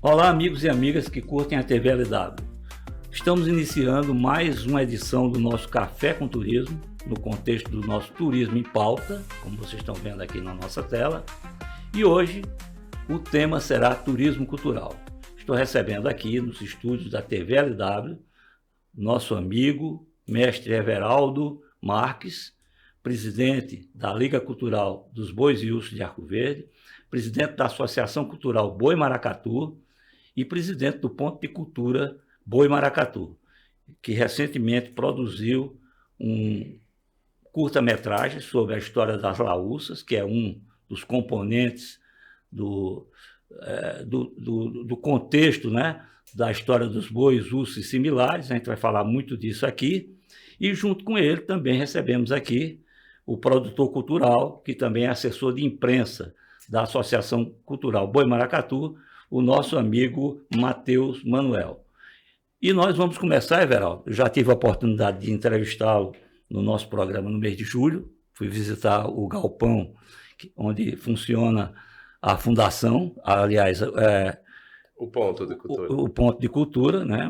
Olá, amigos e amigas que curtem a TV LW. Estamos iniciando mais uma edição do nosso Café com Turismo, no contexto do nosso Turismo em Pauta, como vocês estão vendo aqui na nossa tela. E hoje o tema será Turismo Cultural. Estou recebendo aqui nos estúdios da TV LW nosso amigo, mestre Everaldo Marques, presidente da Liga Cultural dos Bois e Ursos de Arco Verde, presidente da Associação Cultural Boi Maracatu e presidente do Ponto de Cultura Boi Maracatu, que recentemente produziu um curta-metragem sobre a história das laúças, que é um dos componentes do contexto, né, da história dos bois, ursos e similares. A gente vai falar muito disso aqui. E junto com ele também recebemos aqui o produtor cultural, que também é assessor de imprensa da Associação Cultural Boi Maracatu, o nosso amigo Matheus Manuel. E nós vamos começar, Everaldo. Eu já tive a oportunidade de entrevistá-lo no nosso programa no mês de julho. Fui visitar o galpão onde funciona a fundação, aliás, o Ponto de Cultura. O Ponto de Cultura, né?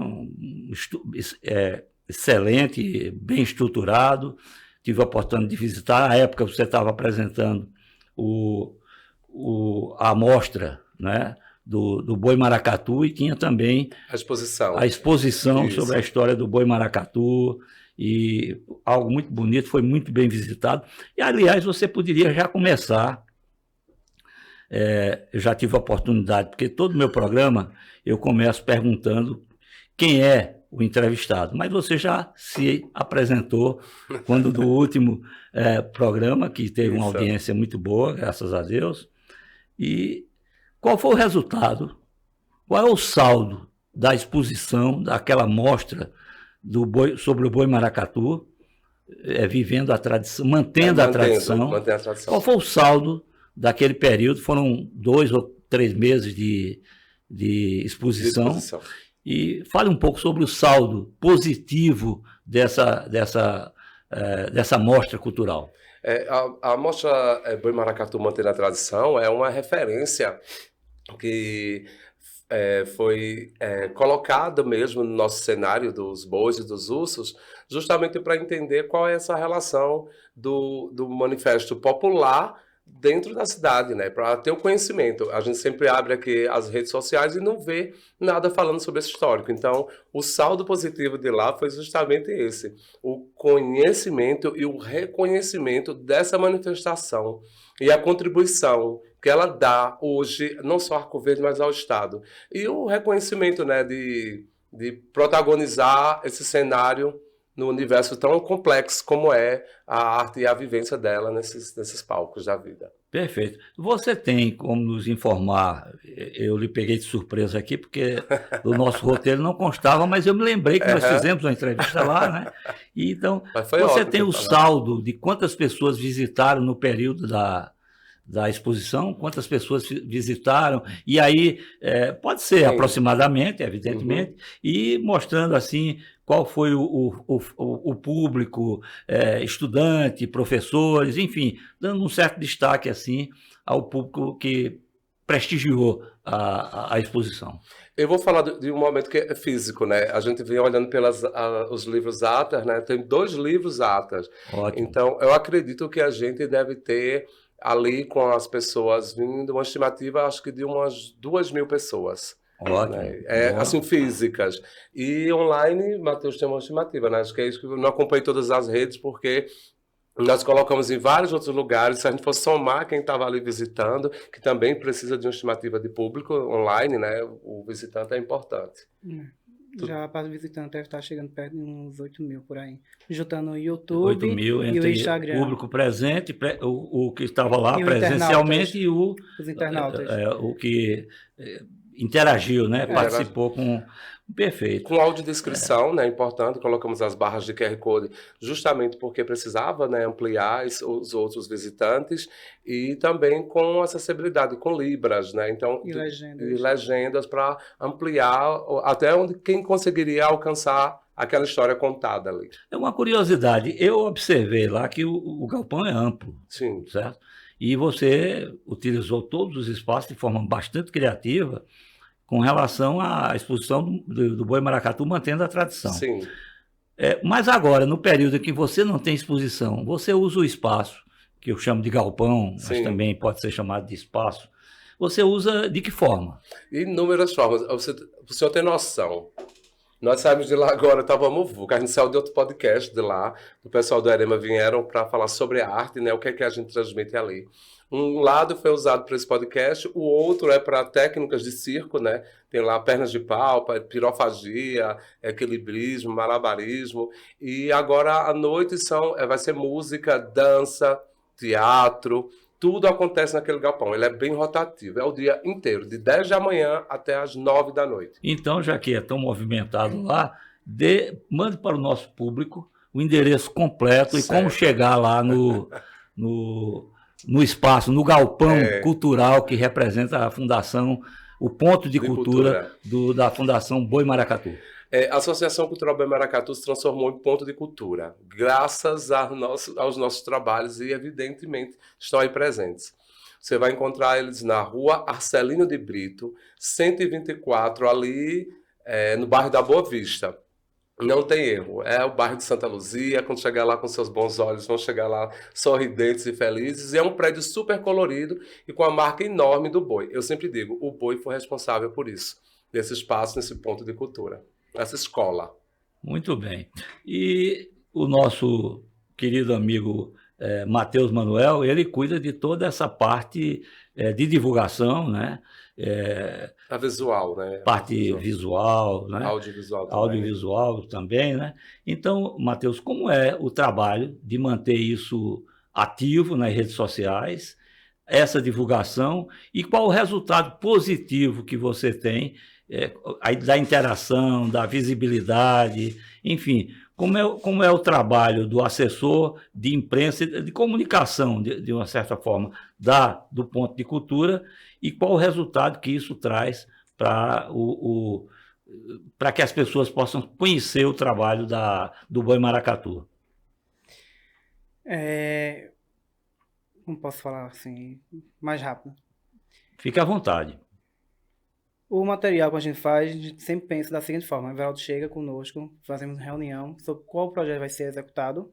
Excelente, bem estruturado. Tive a oportunidade de visitar. Na época você estava apresentando a amostra, né, do Boi Maracatu, e tinha também a exposição sobre a história do Boi Maracatu, e algo muito bonito, foi muito bem visitado. E, aliás, você poderia já começar, eu já tive a oportunidade, porque todo o meu programa eu começo perguntando quem é o entrevistado, mas você já se apresentou quando do último programa, que teve uma audiência muito boa, graças a Deus. E qual foi o resultado? Qual é o saldo da exposição, daquela mostra sobre o Boi Maracatu, vivendo a tradição, mantendo a tradição? Qual foi o saldo daquele período? Foram 2 ou 3 meses de exposição. E fale um pouco sobre o saldo positivo dessa mostra cultural. A mostra Boi Maracatu Mantendo a Tradição é uma referência que foi colocada mesmo no nosso cenário dos bois e dos ursos, justamente para entender qual é essa relação do manifesto popular dentro da cidade, né? Para ter o conhecimento. A gente sempre abre aqui as redes sociais e não vê nada falando sobre esse histórico. Então, o saldo positivo de lá foi justamente esse: o conhecimento e o reconhecimento dessa manifestação e a contribuição que ela dá hoje, não só a Arco Verde, mas ao Estado. E o reconhecimento, né, de protagonizar esse cenário no universo tão complexo como é a arte e a vivência dela nesses palcos da vida. Perfeito. Você tem como nos informar? Eu lhe peguei de surpresa aqui, porque o nosso roteiro não constava, mas eu me lembrei que nós fizemos uma entrevista lá, né? E então, você tem o saldo de quantas pessoas visitaram no período da exposição, quantas pessoas visitaram, e aí pode ser aproximadamente, evidentemente, e mostrando assim qual foi o público, estudante, professores, enfim, dando um certo destaque assim ao público que prestigiou a exposição. Eu vou falar de um momento que é físico, né? A gente vem olhando os livros ATAS, né? Tem 2 livros ATAS. Ótimo. Então, eu acredito que a gente deve ter ali com as pessoas vindo uma estimativa, acho que de umas 2.000 pessoas. Ótimo. Né? Assim, físicas. E online, Matheus tem uma estimativa, né? Acho que é isso que eu não acompanhei todas as redes, porque nós colocamos em vários outros lugares. Se a gente for somar quem estava ali visitando, que também precisa de uma estimativa de público online, né? O visitante é importante. Já para visitante deve estar chegando perto de uns 8.000 por aí. Juntando o YouTube 8.000 e o Instagram. O público presente, o que estava lá presencialmente e os internautas. O que interagiu, né? Participou com... Perfeito. Com audiodescrição, né, importante, colocamos as barras de QR Code justamente porque precisava, né, ampliar os outros visitantes, e também com acessibilidade, com libras, né, então, e legendas para ampliar até onde quem conseguiria alcançar aquela história contada ali. É uma curiosidade, eu observei lá que o galpão é amplo. Sim. Certo? E você utilizou todos os espaços de forma bastante criativa, com relação à exposição do boi maracatu, mantendo a tradição. Sim. Mas agora, no período em que você não tem exposição, você usa o espaço, que eu chamo de galpão, mas Sim. também pode ser chamado de espaço. Você usa de que forma? Inúmeras formas. O senhor tem noção. Nós saímos de lá agora, estávamos VUCA. A gente saiu de outro podcast de lá. O pessoal do Erema vieram para falar sobre a arte, né? O que é que a gente transmite ali. Um lado foi usado para esse podcast, o outro é para técnicas de circo, né? Tem lá pernas de pau, pirofagia, equilibrismo, malabarismo. E agora à noite vai ser música, dança, teatro. Tudo acontece naquele galpão. Ele é bem rotativo. É o dia inteiro, de 10 da manhã até as 9 da noite. Então, já que é tão movimentado lá, mande para o nosso público o endereço completo e como chegar lá no espaço, no galpão cultural que representa a fundação, o ponto de cultura da Fundação Boi Maracatu. A Associação Cultural Boi Maracatu se transformou em ponto de cultura, graças aos nossos trabalhos e, evidentemente, estão aí presentes. Você vai encontrar eles na rua Arcelino de Brito, 124, ali no bairro da Boa Vista. Não tem erro, é o bairro de Santa Luzia. Quando chegar lá com seus bons olhos, vão chegar lá sorridentes e felizes. E é um prédio super colorido e com a marca enorme do boi. Eu sempre digo, o boi foi responsável por isso, nesse espaço, nesse ponto de cultura, essa escola. Muito bem. E o nosso querido amigo Matheus Manuel, ele cuida de toda essa parte de divulgação, né? A visual, né? Parte visual, né? Audiovisual também, né? Então, Matheus, como é o trabalho de manter isso ativo nas redes sociais, essa divulgação, e qual o resultado positivo que você tem da interação, da visibilidade, enfim, como é o trabalho do assessor de imprensa, de comunicação, de uma certa forma, do ponto de cultura, e qual o resultado que isso traz para que as pessoas possam conhecer o trabalho do Boi Maracatu? Como posso falar assim, mais rápido? Fique à vontade. O material que a gente faz, a gente sempre pensa da seguinte forma: o Everaldo chega conosco, fazemos reunião sobre qual projeto vai ser executado,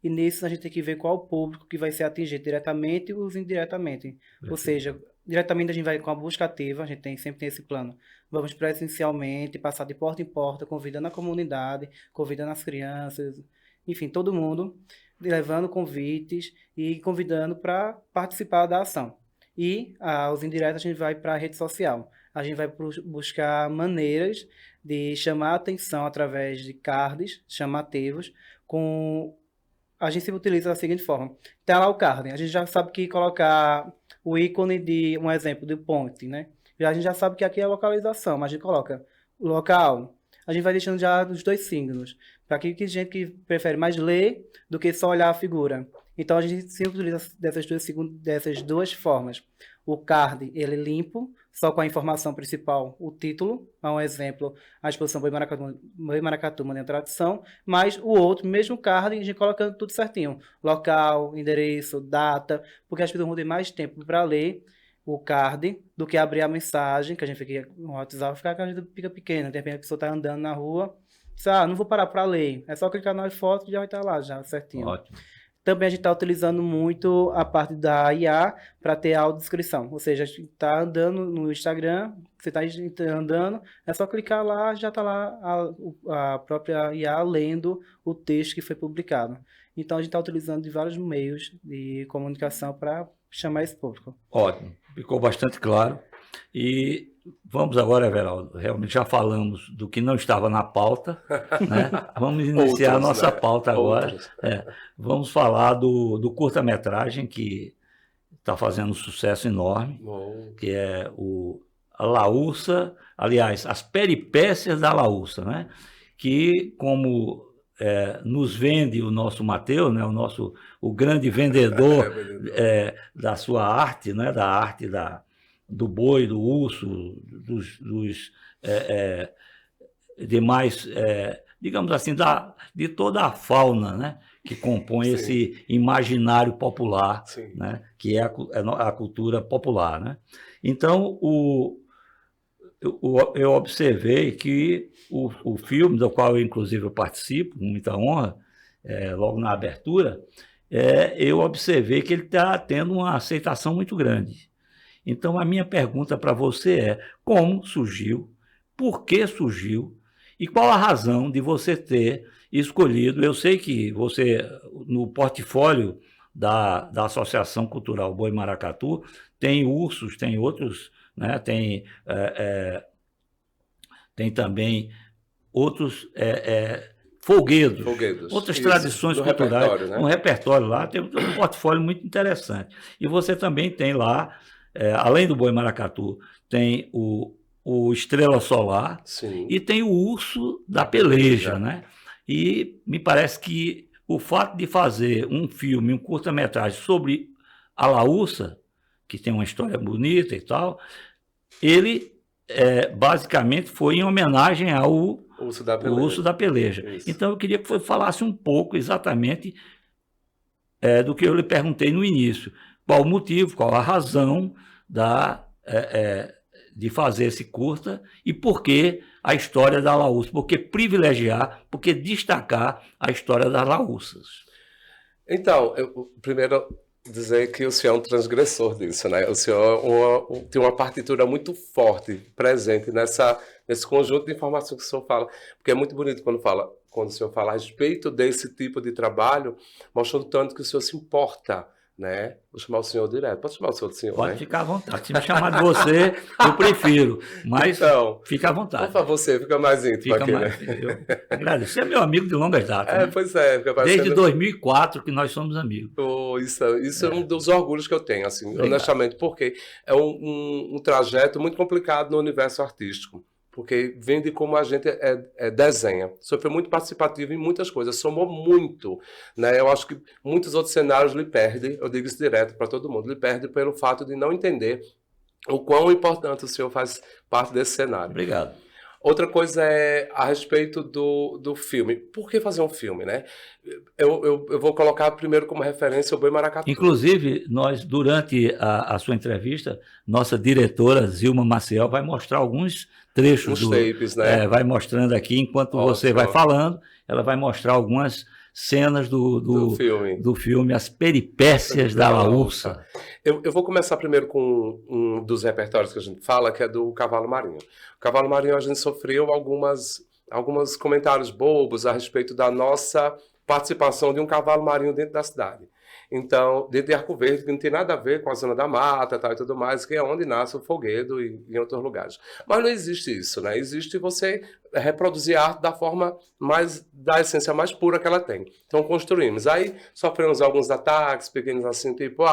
e nisso a gente tem que ver qual o público que vai ser atingido diretamente ou indiretamente. Ou seja, diretamente a gente vai com a busca ativa, a gente sempre tem esse plano. Vamos presencialmente, passar de porta em porta, convidando a comunidade, convidando as crianças, enfim, todo mundo, levando convites e convidando para participar da ação. E os indiretos a gente vai para a rede social. A gente vai buscar maneiras de chamar a atenção através de cards chamativos. A gente sempre utiliza da seguinte forma: tem lá o card, a gente já sabe que colocar o ícone de um exemplo de ponte, né? A gente já sabe que aqui é a localização, mas a gente coloca o local. A gente vai deixando já os dois signos, para que gente que prefere mais ler do que só olhar a figura. Então a gente sempre utiliza dessas duas formas. O card, ele é limpo, só com a informação principal, o título, é um exemplo, a exposição Boi Maracatu, Mantendo a Tradição, mas o outro, mesmo card, a gente coloca tudo certinho, local, endereço, data, porque as pessoas vão ter mais tempo para ler o card do que abrir a mensagem, que a gente fica no WhatsApp, a gente fica pequena, de repente a pessoa está andando na rua, diz, não vou parar para ler, é só clicar na foto e já vai estar lá, já certinho. Ótimo. Também a gente está utilizando muito a parte da IA para ter a audiodescrição. Ou seja, a gente está andando no Instagram, você está andando, é só clicar lá, já está lá a própria IA lendo o texto que foi publicado. Então a gente está utilizando de vários meios de comunicação para chamar esse público. Ótimo, ficou bastante claro. E vamos agora, Everaldo, realmente já falamos do que não estava na pauta, né? Vamos iniciar a nossa pauta agora. Vamos falar do curta-metragem que está fazendo um sucesso enorme, que é a Laúça, aliás, as peripécias da Laúça, né? Que, como nos vende o nosso Matheus, né? O grande vendedor da sua arte, né? Da arte do boi, do urso, dos demais, digamos assim, de toda a fauna, né, que compõe Sim. esse imaginário popular, né, que é a cultura popular. Né? Então, eu observei que o filme, do qual eu, inclusive, eu participo, com muita honra, logo na abertura, eu observei que ele está tendo uma aceitação muito grande. Então, a minha pergunta para você é: como surgiu, por que surgiu e qual a razão de você ter escolhido? Eu sei que você, no portfólio da Associação Cultural Boi Maracatu, tem ursos, tem outros, né? Tem também outros folguedos, outras Isso, tradições do culturais, repertório, né? um repertório lá, tem um portfólio muito interessante. E você também tem lá, além do Boi Maracatu, tem o Estrela Solar. Sim. E tem o Urso da Peleja, né? E me parece que o fato de fazer um filme, um curta-metragem sobre a Laúça, que tem uma história bonita e tal, ele basicamente foi em homenagem ao Urso da Peleja. Isso. Então eu queria que você falasse um pouco exatamente do que eu lhe perguntei no início. Qual o motivo, qual a razão de fazer esse curta e por que a história da Laúça? Por que privilegiar, por que destacar a história das Laúças? Então, primeiro dizer que o senhor é um transgressor disso, né? O senhor tem uma partitura muito forte, presente nesse conjunto de informações que o senhor fala, porque é muito bonito quando o senhor fala a respeito desse tipo de trabalho, mostrando tanto que o senhor se importa, né? Vou chamar o senhor direto. Pode chamar o senhor de senhor, Pode né? ficar à vontade. Se me chamar de você, eu prefiro. Mas então, fica à vontade. Por favor, você fica mais íntimo aqui, né? Eu agradeço. Você é meu amigo de longas datas, né? Pois é. Fica parecendo... Desde 2004 que nós somos amigos. Isso é um dos orgulhos que eu tenho, assim, honestamente, porque é um trajeto muito complicado no universo artístico. Porque vem de como a gente desenha. Foi muito participativo em muitas coisas, somou muito, né? Eu acho que muitos outros cenários lhe perdem, eu digo isso direto para todo mundo, lhe perdem pelo fato de não entender o quão importante o senhor faz parte desse cenário. Obrigado. Outra coisa é a respeito do filme. Por que fazer um filme, né? Eu vou colocar primeiro como referência o Boi Maracatu. Inclusive, nós, durante a sua entrevista, nossa diretora, Zilma Maciel, vai mostrar alguns trechos. Uns tapes, né? Vai mostrando aqui, enquanto você vai falando, ela vai mostrar algumas cenas do filme As Peripécias da Laúça. Eu vou começar primeiro com um dos repertórios que a gente fala, que é do Cavalo Marinho. O Cavalo Marinho, a gente sofreu alguns comentários bobos a respeito da nossa participação de um cavalo marinho dentro da cidade. Então, dentro de Arco Verde, que não tem nada a ver com a zona da mata tal, e tudo mais, que é onde nasce o folguedo e em outros lugares. Mas não existe isso, né? Existe você reproduzir a arte da forma da essência mais pura que ela tem. Então, construímos. Aí, sofremos alguns ataques pequenos assim, tipo,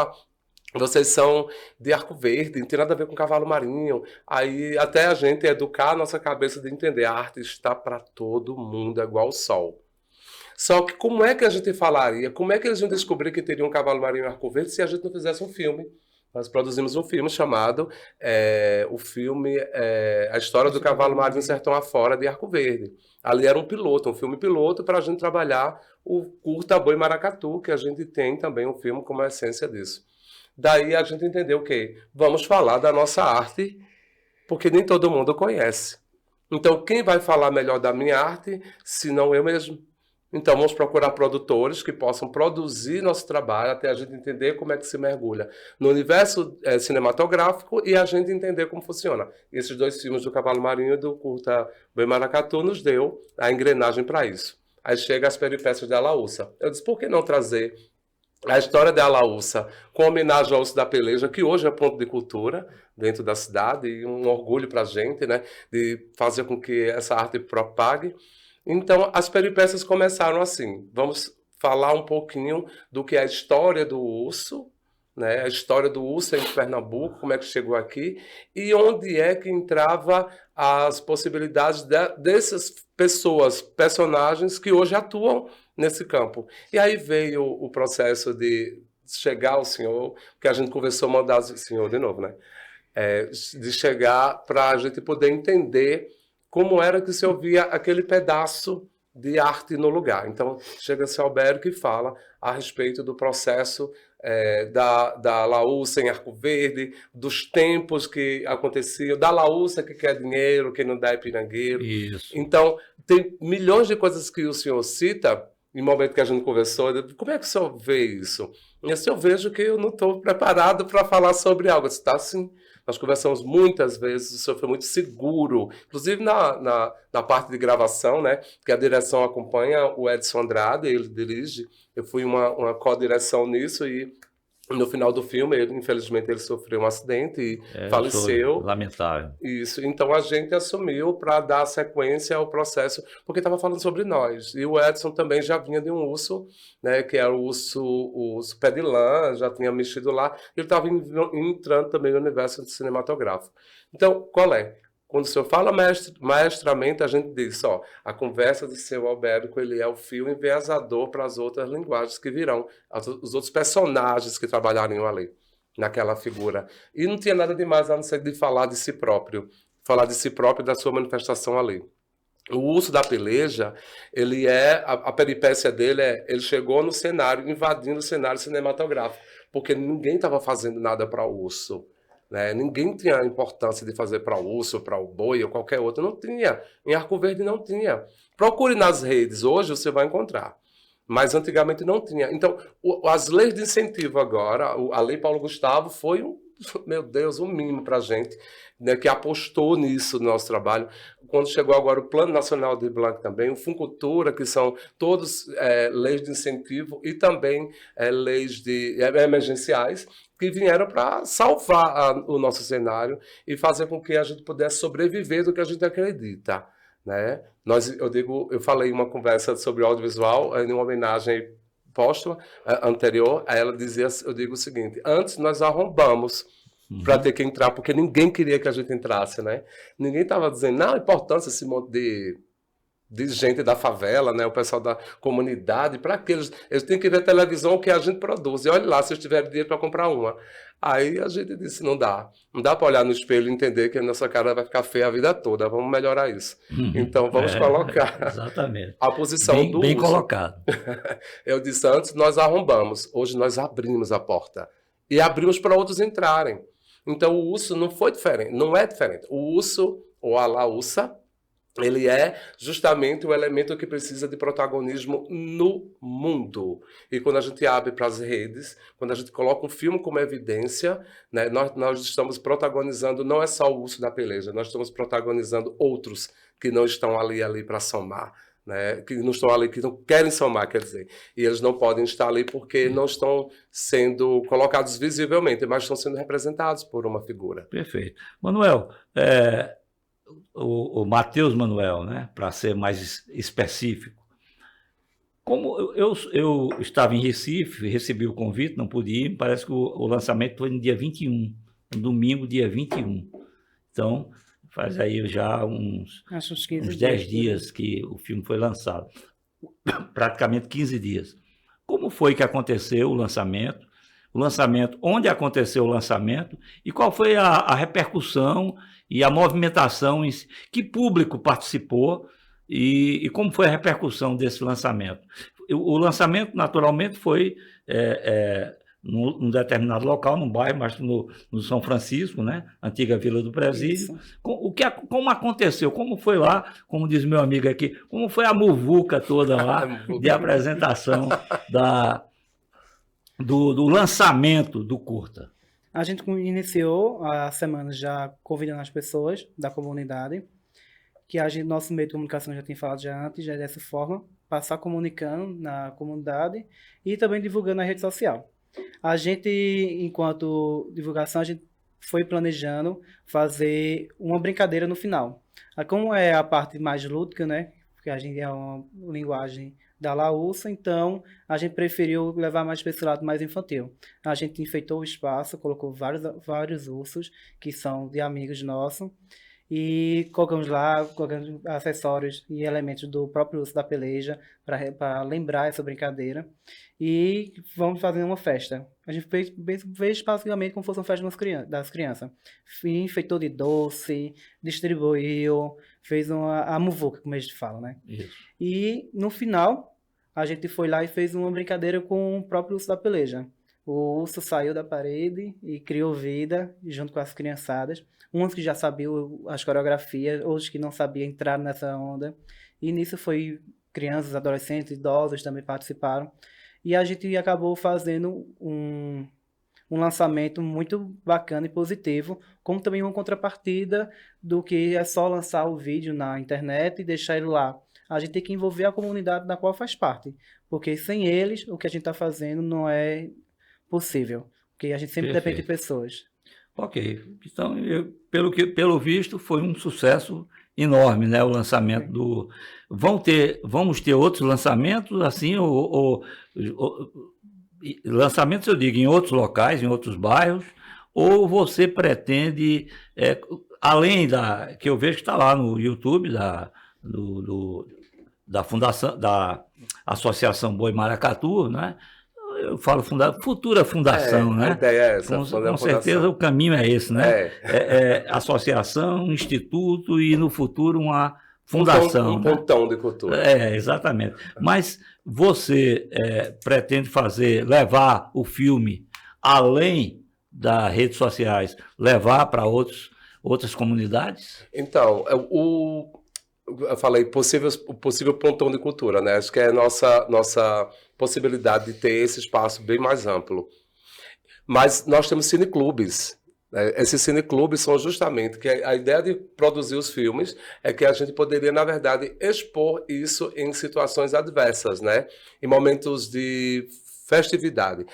vocês são de Arco Verde, não tem nada a ver com cavalo marinho. Aí, até a gente educar a nossa cabeça de entender, a arte está para todo mundo, é igual o sol. Só que como é que a gente falaria, como é que eles iam descobrir que teria um cavalo marinho em Arco Verde se a gente não fizesse um filme? Nós produzimos um filme chamado A História do Cavalo Marinho Sertão Afora de Arco Verde. Ali era um filme piloto para a gente trabalhar o curta Boi Maracatu, que a gente tem também um filme como a essência disso. Daí a gente entendeu que vamos falar da nossa arte, porque nem todo mundo conhece. Então quem vai falar melhor da minha arte, se não eu mesmo? Então, vamos procurar produtores que possam produzir nosso trabalho até a gente entender como é que se mergulha no universo cinematográfico e a gente entender como funciona. Esses dois filmes do Cavalo Marinho e do curta Boi Maracatu nos deu a engrenagem para isso. Aí chega As Peripécias da Laúça. Eu disse, por que não trazer a história da Laúça com homenagem ao Urso da Peleja, que hoje é ponto de cultura dentro da cidade e um orgulho para a gente, né, de fazer com que essa arte propague. Então, as peripécias começaram assim. Vamos falar um pouquinho do que é a história do urso, né? A história do urso em Pernambuco, como é que chegou aqui, e onde é que entrava as possibilidades dessas personagens que hoje atuam nesse campo. E aí veio o processo de chegar ao senhor, que a gente conversou, mandar o senhor de novo, né? De chegar para a gente poder entender como era que se ouvia aquele pedaço de arte no lugar. Então, chega-se Alberto e fala a respeito do processo da Laúça em Arco Verde, dos tempos que aconteciam, da Laúça que quer dinheiro, quem não dá é pirangueiro. Isso. Então, tem milhões de coisas que o senhor cita, em momento que a gente conversou, como é que o senhor vê isso? E assim, eu vejo que eu não estou preparado para falar sobre algo. Está assim. Nós conversamos muitas vezes, o senhor foi muito seguro, inclusive na parte de gravação, né? Que a direção acompanha o Edson Andrade, ele dirige. Eu fui uma co-direção nisso e no final do filme, infelizmente, ele sofreu um acidente e faleceu. Lamentável. Isso. Então a gente assumiu para dar sequência ao processo, porque estava falando sobre nós. E o Edson também já vinha de um urso, né, que era o urso pé de lã, já tinha mexido lá. Ele estava entrando também no universo cinematográfico. Então, qual é? Quando o senhor fala maestramente, a gente diz, ó, a conversa do seu Albérico, ele é o fio enviesador para as outras linguagens que virão, os outros personagens que trabalhariam ali, naquela figura. E não tinha nada demais a não ser de falar de si próprio e da sua manifestação ali. O urso da peleja, ele a peripécia dele ele chegou no cenário, invadindo o cenário cinematográfico, porque ninguém estava fazendo nada para o urso. Né? Ninguém tinha a importância de fazer para o urso, para o boi ou qualquer outro. Não tinha. Em Arco Verde não tinha. Procure nas redes, hoje você vai encontrar. Mas antigamente não tinha. Então, as leis de incentivo agora, a Lei Paulo Gustavo foi meu Deus, um mimo para a gente, né, que apostou nisso no nosso trabalho. Quando chegou agora o Plano Nacional de Blanc também, o Funcultura, que são todos leis de incentivo e também leis emergenciais, que vieram para salvar o nosso cenário e fazer com que a gente pudesse sobreviver do que a gente acredita. Né? Eu falei uma conversa sobre audiovisual em uma homenagem póstuma anterior, a ela dizia, eu digo o seguinte: antes nós arrombamos para ter que entrar, porque ninguém queria que a gente entrasse, né? Ninguém estava dizendo, não, a importância esse monte de gente da favela, né? O pessoal da comunidade, para que eles têm que ver televisão, o que a gente produz, e olha lá, se eles tiverem dinheiro para comprar uma. Aí a gente disse, não dá para olhar no espelho e entender que a nossa cara vai ficar feia a vida toda, vamos melhorar isso. Então vamos colocar exatamente. A posição do bem uso. Colocado. Eu disse, antes nós arrombamos, hoje nós abrimos a porta e abrimos para outros entrarem. Então o urso não foi diferente, não é diferente. O urso, ou a laúça, ele é justamente o elemento que precisa de protagonismo no mundo. E quando a gente abre para as redes, quando a gente coloca um filme como evidência, né, nós estamos protagonizando, não é só o urso da peleja, nós estamos protagonizando outros que não estão ali para somar. Né, que não estão ali, que não querem somar, quer dizer. E eles não podem estar ali porque não estão sendo colocados visivelmente, mas estão sendo representados por uma figura. Perfeito. Manuel, o Matheus Manuel, né, para ser mais específico, como eu estava em Recife, recebi o convite, não pude ir, parece que o lançamento foi no dia 21, no domingo, dia 21. Então, faz aí já uns 10 dias que o filme foi lançado, praticamente 15 dias. Como foi que aconteceu o lançamento, onde aconteceu o lançamento e qual foi a repercussão e a movimentação, que público participou e como foi a repercussão desse lançamento? O lançamento, naturalmente, foi num determinado local, num bairro, mas no São Francisco, né? Antiga Vila do Presídio. Como aconteceu? Como foi lá, como diz meu amigo aqui, como foi a muvuca toda lá de apresentação do lançamento do curta? A gente iniciou a semana já convidando as pessoas da comunidade, que nosso meio de comunicação já tinha falado já antes, já é dessa forma, passar comunicando na comunidade e também divulgando na rede social. A gente, enquanto divulgação, a gente foi planejando fazer uma brincadeira no final. Como é a parte mais lúdica, né? Porque a gente é uma linguagem da laúça, então a gente preferiu levar mais para esse lado mais infantil. A gente enfeitou o espaço, colocou vários ursos, que são de amigos nossos, e colocamos acessórios e elementos do próprio urso da peleja para lembrar essa brincadeira. E vamos fazer uma festa. A gente fez basicamente como se fosse uma festa das crianças. Enfeitou de doce, distribuiu, fez a muvuca, como a gente fala, né? Isso. E no final, a gente foi lá e fez uma brincadeira com o próprio urso da peleja. O urso saiu da parede e criou vida junto com as criançadas. Uns que já sabiam as coreografias, outros que não sabiam entrar nessa onda. E nisso foi crianças, adolescentes, idosos também participaram. E a gente acabou fazendo um lançamento muito bacana e positivo, como também uma contrapartida do que é só lançar o vídeo na internet e deixar ele lá. A gente tem que envolver a comunidade da qual faz parte, porque sem eles o que a gente está fazendo não é possível, porque a gente sempre depende de pessoas. Ok, então pelo visto foi um sucesso enorme, né, o lançamento do... Vamos ter outros lançamentos assim, lançamentos eu digo em outros locais, em outros bairros, ou você pretende, além que eu vejo que está lá no YouTube da Fundação, da Associação Boi Maracatu, né? Eu falo futura fundação, né? A ideia é essa. Com certeza o caminho é esse, né? Associação, instituto e no futuro uma fundação. Um pontão de cultura. Exatamente. Mas você pretende levar o filme além das redes sociais, levar para outras comunidades? Então, eu falei o possível pontão de cultura, né? Acho que é a nossa possibilidade de ter esse espaço bem mais amplo. Mas nós temos cineclubes. Né? Esses cineclubes são justamente que a ideia de produzir os filmes é que a gente poderia, na verdade, expor isso em situações adversas, né? Em momentos de festividade.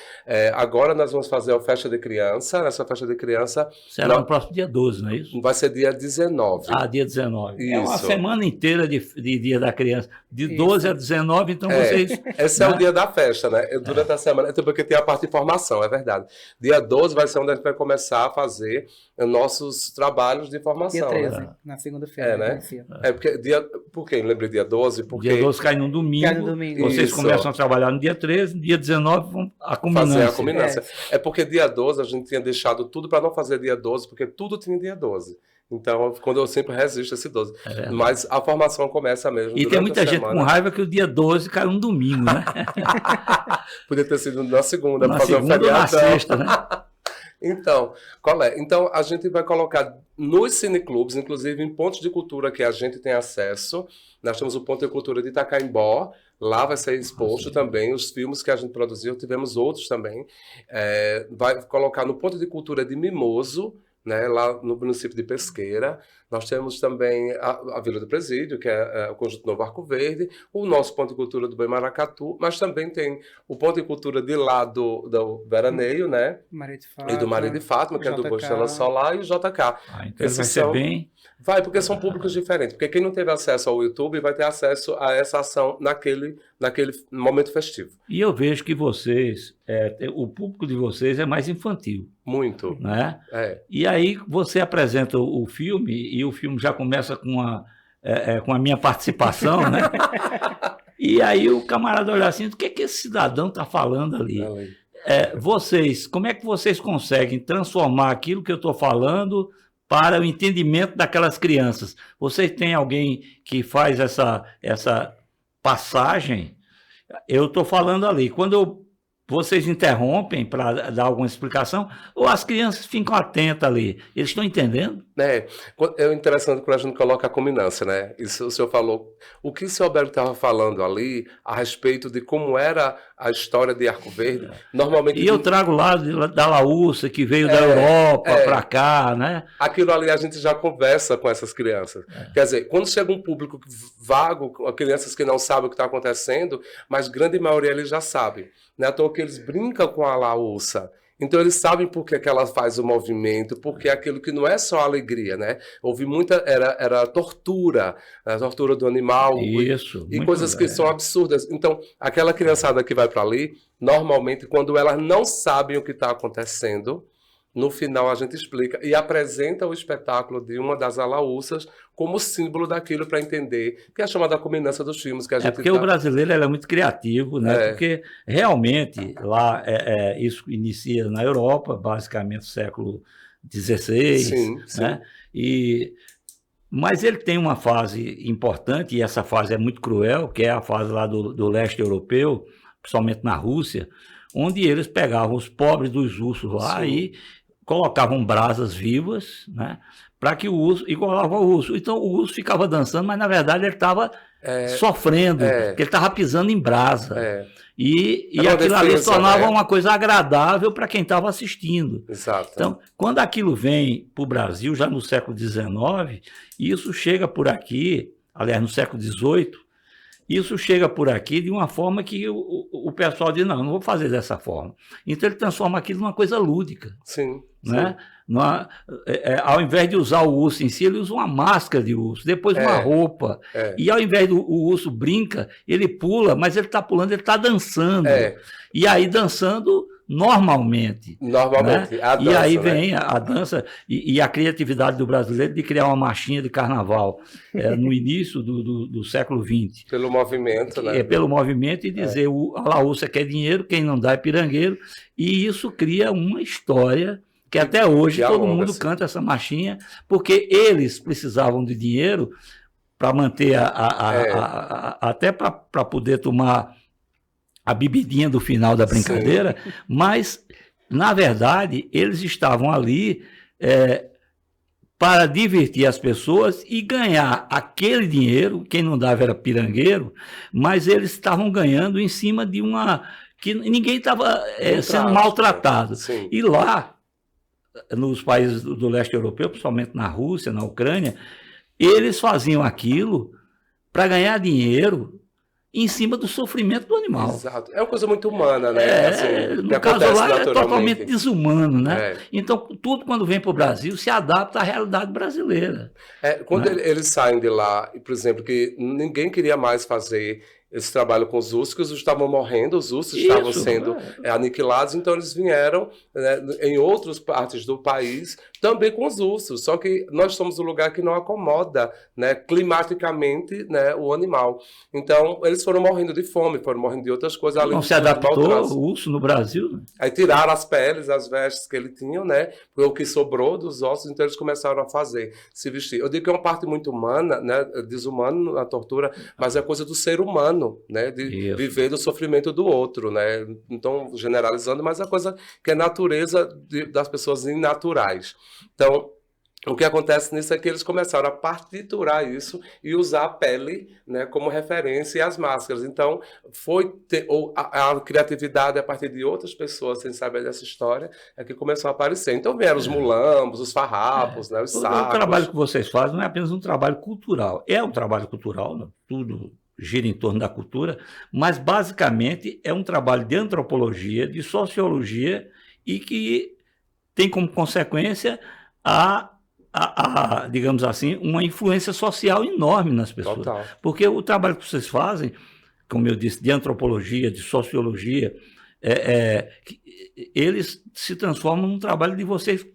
Agora nós vamos fazer a festa de criança. Nessa festa de criança... Será no próximo dia 12, não é isso? Vai ser dia 19. Dia 19. Isso. É uma semana inteira de Dia da Criança. De 12 a 19, então vocês... Esse é o dia da festa, né? Durante a semana, porque tem a parte de formação, é verdade. Dia 12 vai ser onde a gente vai começar a fazer nossos trabalhos de formação. Dia 13, né? na segunda-feira. Né? Por que eu lembrei dia 12? Porque dia 12 cai no domingo. Cai no domingo. Vocês Isso. começam a trabalhar no dia 13, no dia 19 vão a culminância. Fazer a culminância. É porque dia 12 a gente tinha deixado tudo para não fazer dia 12, porque tudo tinha dia 12. Então, quando eu sempre resisto a esse 12. Mas a formação começa mesmo. E tem muita gente com raiva que o dia 12 cai um domingo, né? Podia ter sido na segunda, na fazer segunda ou na sexta, né? Então, qual é? Então, a gente vai colocar nos cineclubes, inclusive em pontos de cultura que a gente tem acesso. Nós temos o Ponto de Cultura de Itacaimbó, lá vai ser exposto também os filmes que a gente produziu, tivemos outros também. Vai colocar no Ponto de Cultura de Mimoso, né, lá no município de Pesqueira. Nós temos também a Vila do Presídio, que é o Conjunto Novo Arco Verde, o nosso Ponto de Cultura do Boi Maracatu, mas também tem o Ponto de Cultura de lá do Veraneio, né? Maria de Fátima, e do Maria de Fátima, que é do Bostela Solar, e o JK. Então vai ser bem... Vai, porque são públicos diferentes. Porque quem não teve acesso ao YouTube vai ter acesso a essa ação naquele momento festivo. E eu vejo que vocês, o público de vocês é mais infantil. Muito. Né? E aí você apresenta o filme, e o filme já começa com a minha participação, né? E aí o camarada olha assim, o que esse cidadão está falando ali? Como é que vocês conseguem transformar aquilo que eu estou falando para o entendimento daquelas crianças? Vocês têm alguém que faz essa passagem? Eu estou falando ali, quando vocês interrompem para dar alguma explicação, ou as crianças ficam atentas ali? Eles estão entendendo? É interessante quando a gente coloca a culminância, né? Isso o senhor falou. O que o senhor Alberto estava falando ali a respeito de como era a história de Arco Verde, normalmente... E eu trago lá da Laúça, que veio da Europa para cá, né? Aquilo ali a gente já conversa com essas crianças. Quer dizer, quando chega um público vago, crianças que não sabem o que está acontecendo, mas grande maioria eles já sabem. Não é à toa que eles brincam com a Laúça. Então eles sabem por que ela faz o movimento, porque aquilo que não é só alegria, né? Houve muita... Era tortura, a tortura do animal. Isso. E coisas que são absurdas. Então, aquela criançada que vai para ali, normalmente, quando elas não sabem o que está acontecendo, no final a gente explica e apresenta o espetáculo de uma das alaúças como símbolo daquilo para entender, que é a chamada culminância dos filmes que a gente... porque o brasileiro é muito criativo, né? Porque realmente lá isso inicia na Europa, basicamente século XVI, né? Mas ele tem uma fase importante, e essa fase é muito cruel, que é a fase lá do leste europeu, principalmente na Rússia, onde eles pegavam os pobres dos ursos lá Sim. e colocavam brasas vivas, né, para que o urso, igualava o urso. Então o urso ficava dançando, mas na verdade ele estava sofrendo, porque ele estava pisando em brasa. E aquilo ali se tornava uma coisa agradável para quem estava assistindo. Exato. Então, quando aquilo vem para o Brasil, já no século XIX, isso chega por aqui, aliás, no século XVIII, isso chega por aqui de uma forma que o pessoal diz, não vou fazer dessa forma. Então ele transforma aquilo numa coisa lúdica. Sim. Né? Ao invés de usar o urso em si, ele usa uma máscara de urso, depois uma roupa. E ao invés do urso brinca, ele pula, mas ele está pulando, ele está dançando. E aí dançando normalmente. Normalmente. Né? A dança, e aí né? vem a dança e a criatividade do brasileiro de criar uma marchinha de carnaval no início do século XX. Pelo movimento, né? Pelo movimento e dizer a laúça quer dinheiro, quem não dá é pirangueiro. E isso cria uma história que até hoje todo mundo canta essa marchinha, porque eles precisavam de dinheiro para manter até para poder tomar a bebidinha do final da brincadeira, mas, na verdade, eles estavam ali para divertir as pessoas e ganhar aquele dinheiro, quem não dava era pirangueiro, mas eles estavam ganhando em cima de que ninguém estava sendo maltratado. E lá, nos países do leste europeu, principalmente na Rússia, na Ucrânia, eles faziam aquilo para ganhar dinheiro em cima do sofrimento do animal. Exato. É uma coisa muito humana, né? No caso lá é totalmente desumano, né? Então, tudo quando vem para o Brasil se adapta à realidade brasileira. Quando eles saem de lá, por exemplo, que ninguém queria mais fazer esse trabalho com os ursos, que os ursos estavam morrendo, os ursos estavam sendo aniquilados, então eles vieram em outras partes do país também com os ursos, só que nós somos um lugar que não acomoda, né, climaticamente, né, o animal. Então eles foram morrendo de fome, foram morrendo de outras coisas. Não se adaptou o urso no Brasil? Né? Aí tiraram as peles, as vestes que ele tinha, né, o que sobrou dos ossos, então eles começaram a fazer, se vestir. Eu digo que é uma parte muito humana, né, desumano a tortura, mas é coisa do ser humano, né, de viver do sofrimento do outro, né, então generalizando, mas é coisa que é natureza das pessoas inaturais. Então, o que acontece nisso é que eles começaram a partiturar isso e usar a pele, né, como referência e as máscaras. Então, a criatividade a partir de outras pessoas, sem saber dessa história, é que começou a aparecer. Então, vieram os mulambos, os farrapos, né, os sacos. O trabalho que vocês fazem não é apenas um trabalho cultural. É um trabalho cultural, né? Tudo gira em torno da cultura, mas, basicamente, é um trabalho de antropologia, de sociologia e que tem como consequência digamos assim, uma influência social enorme nas pessoas. Total. Porque o trabalho que vocês fazem, como eu disse, de antropologia, de sociologia, eles se transformam num trabalho de vocês,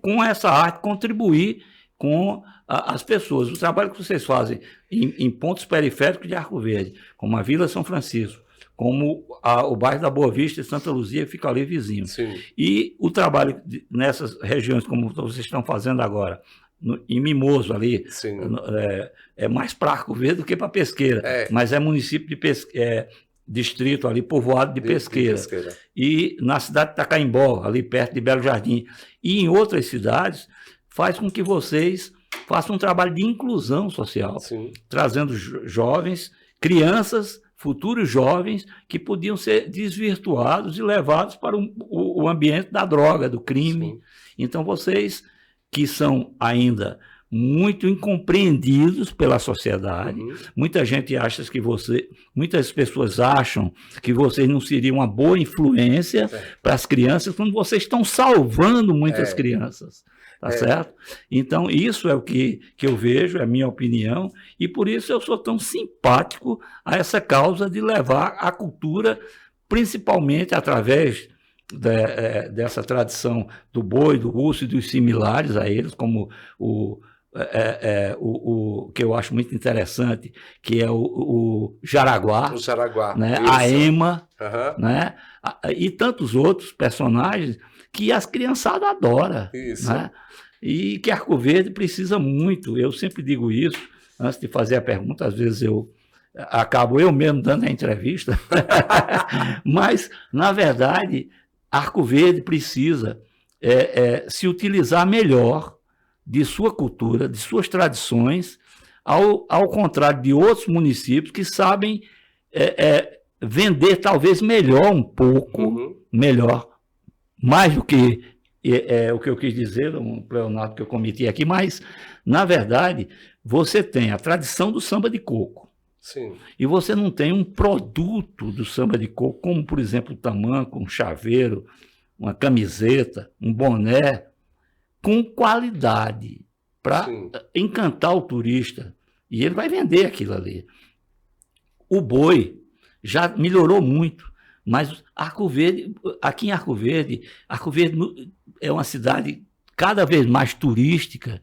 com essa arte, contribuir com as pessoas. O trabalho que vocês fazem em pontos periféricos de Arco Verde, como a Vila São Francisco, como o bairro da Boa Vista e Santa Luzia, fica ali vizinho. Sim. E o trabalho nessas regiões, como vocês estão fazendo agora, em Mimoso ali, é mais para Arco Verde do que para Pesqueira, mas é município de distrito ali, povoado de Pesqueira. E na cidade de Itacaimbó, ali perto de Belo Jardim. E em outras cidades, faz com que vocês façam um trabalho de inclusão social, trazendo jovens, crianças, futuros jovens que podiam ser desvirtuados e levados para o ambiente da droga, do crime. Sim. Então, vocês que são ainda muito incompreendidos pela sociedade, muita gente acha que muitas pessoas acham que vocês não seriam uma boa influência para as crianças, quando vocês estão salvando muitas crianças. Tá certo? Então, isso é o que eu vejo, é a minha opinião, e por isso eu sou tão simpático a essa causa de levar a cultura, principalmente através dessa tradição do boi, do urso e dos similares a eles, como o que eu acho muito interessante, que é o Jaraguá, né? A Ema, né? E tantos outros personagens que as criançadas adoram. Né? E que Arco Verde precisa muito. Eu sempre digo isso, antes de fazer a pergunta, às vezes eu acabo eu mesmo dando a entrevista, mas, na verdade, Arco Verde precisa se utilizar melhor de sua cultura, de suas tradições, ao contrário de outros municípios que sabem vender talvez melhor um pouco, melhor, mais do que o que eu quis dizer, um pleonasmo que eu cometi aqui, mas, na verdade, você tem a tradição do samba de coco. Sim. E você não tem um produto do samba de coco, como, por exemplo, o tamanco, um chaveiro, uma camiseta, um boné, com qualidade, para encantar o turista. E ele vai vender aquilo ali. O boi já melhorou muito, mas Arco Verde, aqui em Arco Verde é uma cidade cada vez mais turística.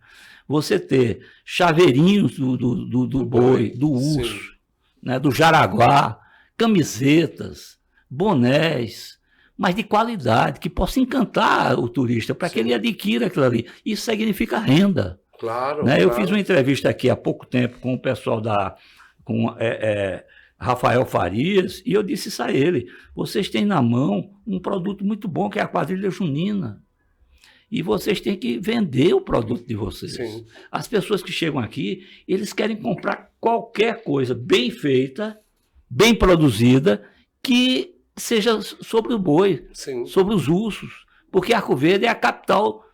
Você ter chaveirinhos do boi, do urso, né, do jaraguá, camisetas, bonés, mas de qualidade, que possa encantar o turista, para que ele adquira aquilo ali. Isso significa renda. Claro, né? claro. Eu fiz uma entrevista aqui há pouco tempo com o pessoal com Rafael Farias, e eu disse isso a ele: vocês têm na mão um produto muito bom, que é a quadrilha junina. E vocês têm que vender o produto de vocês. Sim. As pessoas que chegam aqui, eles querem comprar qualquer coisa bem feita, bem produzida, que seja sobre o boi, Sim. sobre os ursos. Porque Arco Verde é a capital,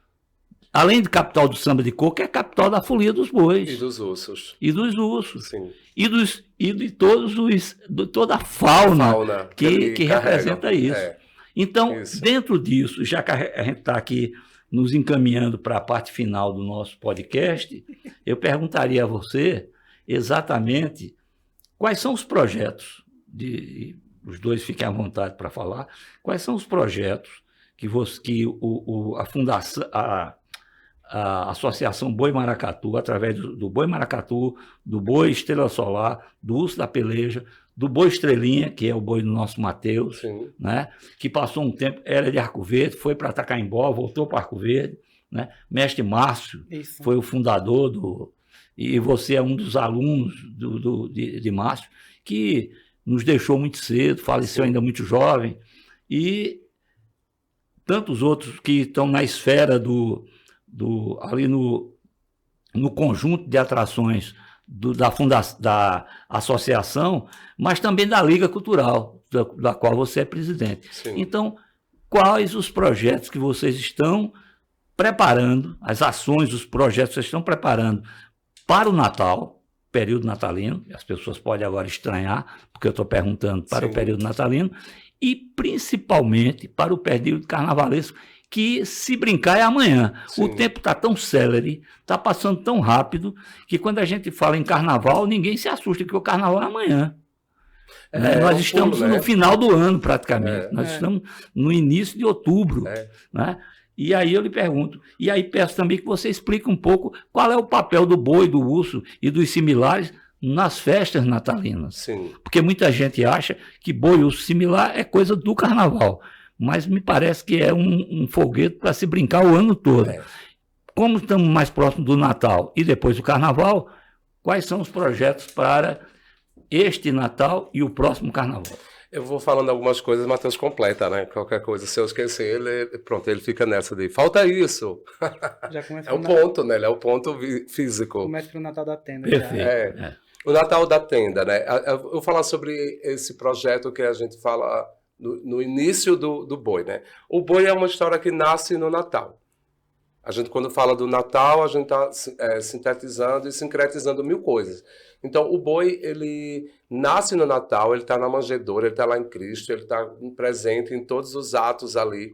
além de capital do samba de coco, é a capital da folia dos bois. E dos ursos. E dos ursos. Sim. E de toda a fauna que representa isso. Então, dentro disso, já que a gente está aqui nos encaminhando para a parte final do nosso podcast, eu perguntaria a você exatamente quais são os projetos, os dois fiquem à vontade para falar, quais são os projetos que a Fundação, a Associação Boi Maracatu, através do Boi Maracatu, do Boi Estrela Solar, do Urso da Peleja, do Boi Estrelinha, que é o boi do nosso Mateus, né, que passou um tempo, era de Arco Verde, foi para Tacaimbó, voltou para Arco Verde, né? Mestre Márcio foi o fundador e você é um dos alunos de Márcio, que nos deixou muito cedo, faleceu ainda muito jovem, e tantos outros que estão na esfera ali no conjunto de atrações da associação, mas também da Liga Cultural, da qual você é presidente. Sim. Então, quais os projetos que vocês estão preparando, as ações, os projetos que vocês estão preparando para o Natal, período natalino, as pessoas podem agora estranhar, porque eu estou perguntando para o período natalino, e principalmente para o período carnavalesco, que, se brincar, é amanhã. Sim. O tempo está tão célere, está passando tão rápido, que quando a gente fala em carnaval, ninguém se assusta, porque o carnaval é amanhã. Nós estamos no final do ano, praticamente. Nós estamos no início de outubro. Né? E aí eu lhe pergunto, e aí peço também que você explique um pouco qual é o papel do boi, do urso e dos similares nas festas natalinas. Sim. Porque muita gente acha que boi, urso, similar é coisa do carnaval. Mas me parece que é um foguete para se brincar o ano todo. Como estamos mais próximos do Natal e depois do Carnaval, quais são os projetos para este Natal e o próximo Carnaval? Eu vou falando algumas coisas, Matheus completa, né? Qualquer coisa, se eu esquecer, ele fica nessa de falta isso. Já começa o ponto, né? Ele é o ponto físico. Começa pro Natal da Tenda. Perfeito. O Natal da Tenda, né? Eu vou falar sobre esse projeto que a gente fala no início do boi, né? O boi é uma história que nasce no Natal. A gente, quando fala do Natal, a gente está sintetizando e sincretizando mil coisas. Então, o boi, ele nasce no Natal, ele está na manjedoura, ele está lá em Cristo, ele está presente em todos os atos ali.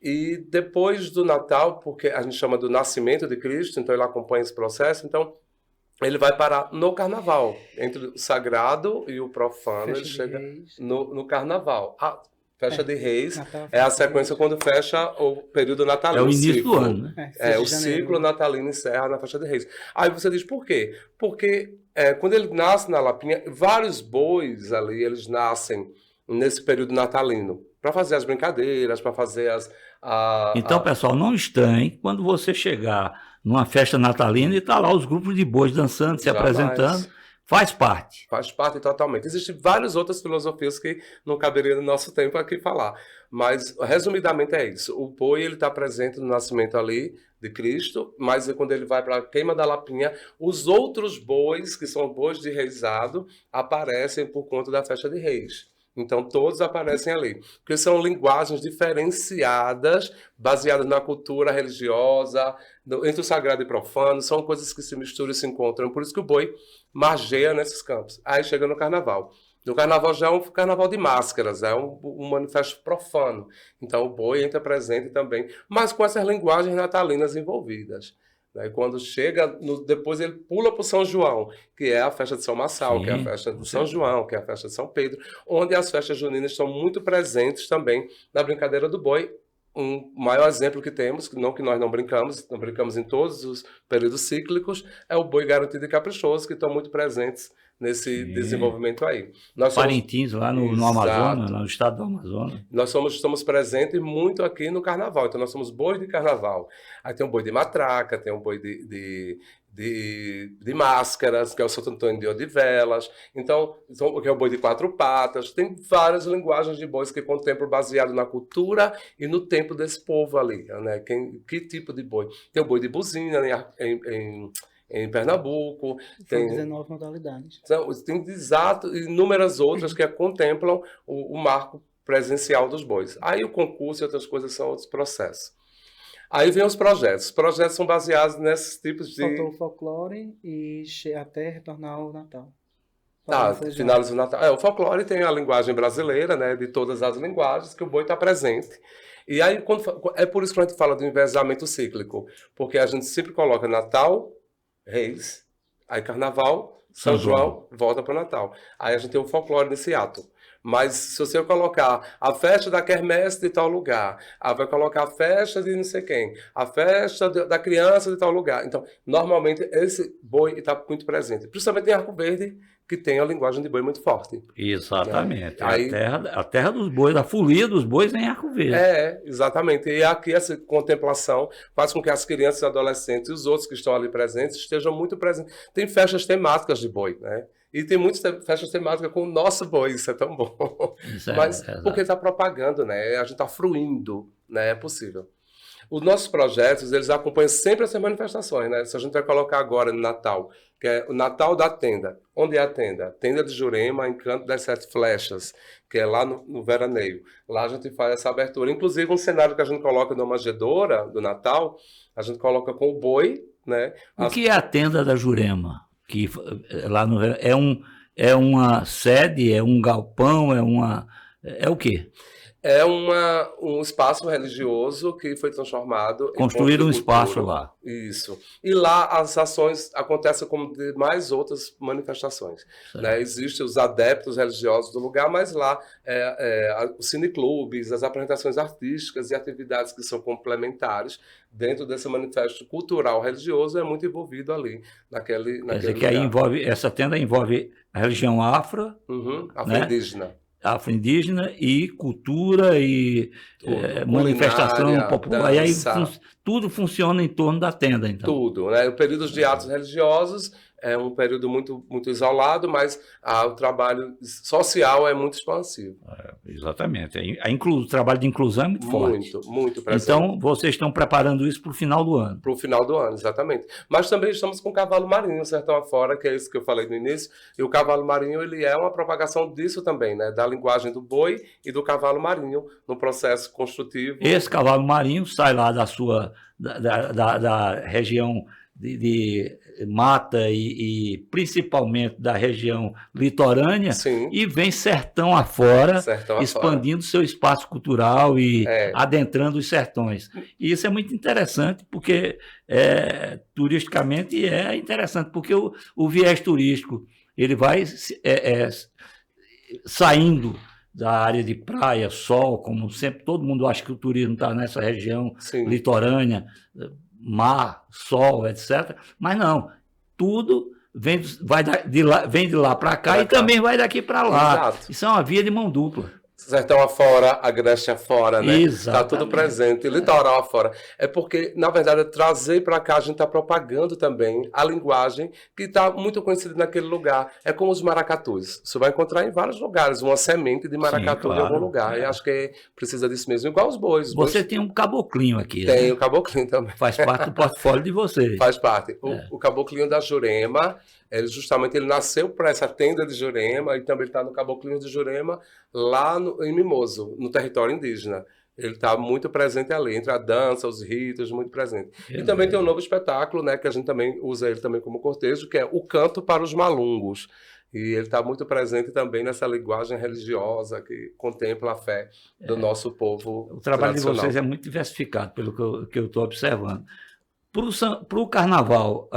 E depois do Natal, porque a gente chama do nascimento de Cristo, então ele acompanha esse processo, então ele vai parar no Carnaval. Entre o sagrado e o profano, ele chega no Carnaval. A Festa de Reis é a sequência quando fecha o período natalino. É o início do ano, né? O ciclo natalino encerra na Festa de Reis. Aí você diz, por quê? Porque quando ele nasce na Lapinha, vários bois ali, eles nascem nesse período natalino, para fazer as brincadeiras, para fazer Então, pessoal, não estranhe quando você chegar numa festa natalina e tá lá os grupos de bois dançando, se apresentando, Faz parte. Faz parte totalmente. Existem várias outras filosofias que não caberia no nosso tempo aqui falar. Mas, resumidamente, é isso. O boi está presente no nascimento ali de Cristo, mas quando ele vai para a queima da lapinha, os outros bois, que são bois de reizado, aparecem por conta da festa de reis. Então, todos aparecem ali. Porque são linguagens diferenciadas, baseadas na cultura religiosa, entre o sagrado e profano, são coisas que se misturam e se encontram. Por isso que o boi margeia nesses campos. Aí chega no carnaval. No carnaval já é um carnaval de máscaras, é um manifesto profano. Então, o boi entra presente também, mas com essas linguagens natalinas envolvidas. E quando chega, depois ele pula para o São João, que é a festa de São Marçal, que é a festa de São João, que é a festa de São Pedro, onde as festas juninas estão muito presentes também na brincadeira do boi. Um maior exemplo que temos, que nós não brincamos em todos os períodos cíclicos, é o boi garantido e caprichoso, que estão muito presentes nesse desenvolvimento aí. Parintins, lá no Amazonas, no estado do Amazonas. Nós estamos presentes muito aqui no carnaval, então nós somos boi de carnaval. Aí tem um boi de matraca, tem um boi de máscaras, que é o Santo Antônio de Odivelas, então, que é o boi de 4 patas. Tem várias linguagens de bois que contemplam baseado na cultura e no tempo desse povo ali, né? Que tipo de boi? Tem o boi de buzina em Pernambuco. Tem 19 modalidades. Então, tem inúmeras outras que contemplam o marco presencial dos bois. Aí o concurso e outras coisas são outros processos. Aí vem os projetos. Os projetos são baseados nesses tipos de... Faltou o folclore e até retornar ao Natal. Finaliza o Natal. O folclore tem a linguagem brasileira, né, de todas as linguagens, que o boi está presente. E aí, é por isso que a gente fala do envezamento cíclico, porque a gente sempre coloca Natal, Reis, aí Carnaval, São João, volta para o Natal. Aí a gente tem o folclore nesse ato. Mas se você colocar a festa da quermesse de tal lugar, vai colocar a festa de não sei quem, a festa da criança de tal lugar. Então, normalmente, esse boi está muito presente. Principalmente em Arco Verde, que tem a linguagem de boi muito forte. Exatamente. Aí, a terra dos bois, a folia dos bois em Arco Verde. Exatamente. E aqui essa contemplação faz com que as crianças, adolescentes e os outros que estão ali presentes estejam muito presentes. Tem festas temáticas de boi, né? E tem muitas festas temáticas com o nosso boi, isso é tão bom. Mas porque está propagando, né? A gente está fruindo, né? É possível. Os nossos projetos, eles acompanham sempre essas manifestações, né? Se a gente vai colocar agora no Natal, que é o Natal da Tenda. Onde é a tenda? Tenda de Jurema, Encanto das 7 Flechas, que é lá no Veraneio. Lá a gente faz essa abertura. Inclusive, um cenário que a gente coloca numa manjedoura do Natal, a gente coloca com o boi, né? O que é a Tenda da Jurema? Que lá no é uma sede, é um galpão, é o quê? É um espaço religioso que foi transformado em construíram um espaço lá. Isso. E lá as ações acontecem como de mais outras manifestações. Né? Existem os adeptos religiosos do lugar, mas lá os cineclubes, as apresentações artísticas e atividades que são complementares dentro desse manifesto cultural religioso é muito envolvido ali, naquele Quer dizer que aí essa tenda envolve a religião afro-indígena. Né? Afro-indígena e cultura e manifestação popular. E aí tudo funciona em torno da tenda, então. Tudo, né? O período de atos religiosos é um período muito, muito isolado, mas o trabalho social é muito expansivo. Exatamente. O trabalho de inclusão é muito forte. Muito presente. Então, vocês estão preparando isso para o final do ano. Para o final do ano, exatamente. Mas também estamos com o cavalo marinho, sertão afora, que é isso que eu falei no início. E o cavalo marinho, ele é uma propagação disso também, né? Da linguagem do boi e do cavalo marinho no processo construtivo. Esse cavalo marinho sai lá da região de mata e principalmente da região litorânea. Sim. E vem sertão afora, expandindo seu espaço cultural e adentrando os sertões. E isso é muito interessante, porque turisticamente é interessante, porque o viés turístico ele vai saindo da área de praia, sol, como sempre, todo mundo acha que o turismo está nessa região litorânea, mar, sol, etc. Mas não, tudo vem de lá para cá e também vai daqui para lá. Exato. Isso é uma via de mão dupla. Sertão afora, Agreste afora, né? Está tudo Exatamente. presente, litoral afora. É porque, na verdade, trazer para cá, a gente está propagando também a linguagem que está muito conhecida naquele lugar. É como os maracatus. Você vai encontrar em vários lugares uma semente de maracatu em algum claro. lugar. E acho que precisa disso mesmo. Igual os bois. Os bois Você tem um caboclinho aqui, tem né? o caboclinho também. Faz parte do portfólio de vocês. Faz parte. O caboclinho da Jurema, ele nasceu para essa tenda de Jurema e também está no caboclinho de Jurema, lá em Mimoso, no território indígena. Ele está muito presente ali, entre a dança, os ritos, muito presente. E também tem um novo espetáculo, né, que a gente também usa ele também como cortejo, que é o Canto para os Malungos. E ele está muito presente também nessa linguagem religiosa que contempla a fé do nosso povo. O trabalho de tradicional. vocês é muito diversificado, pelo que eu estou observando. Para o carnaval,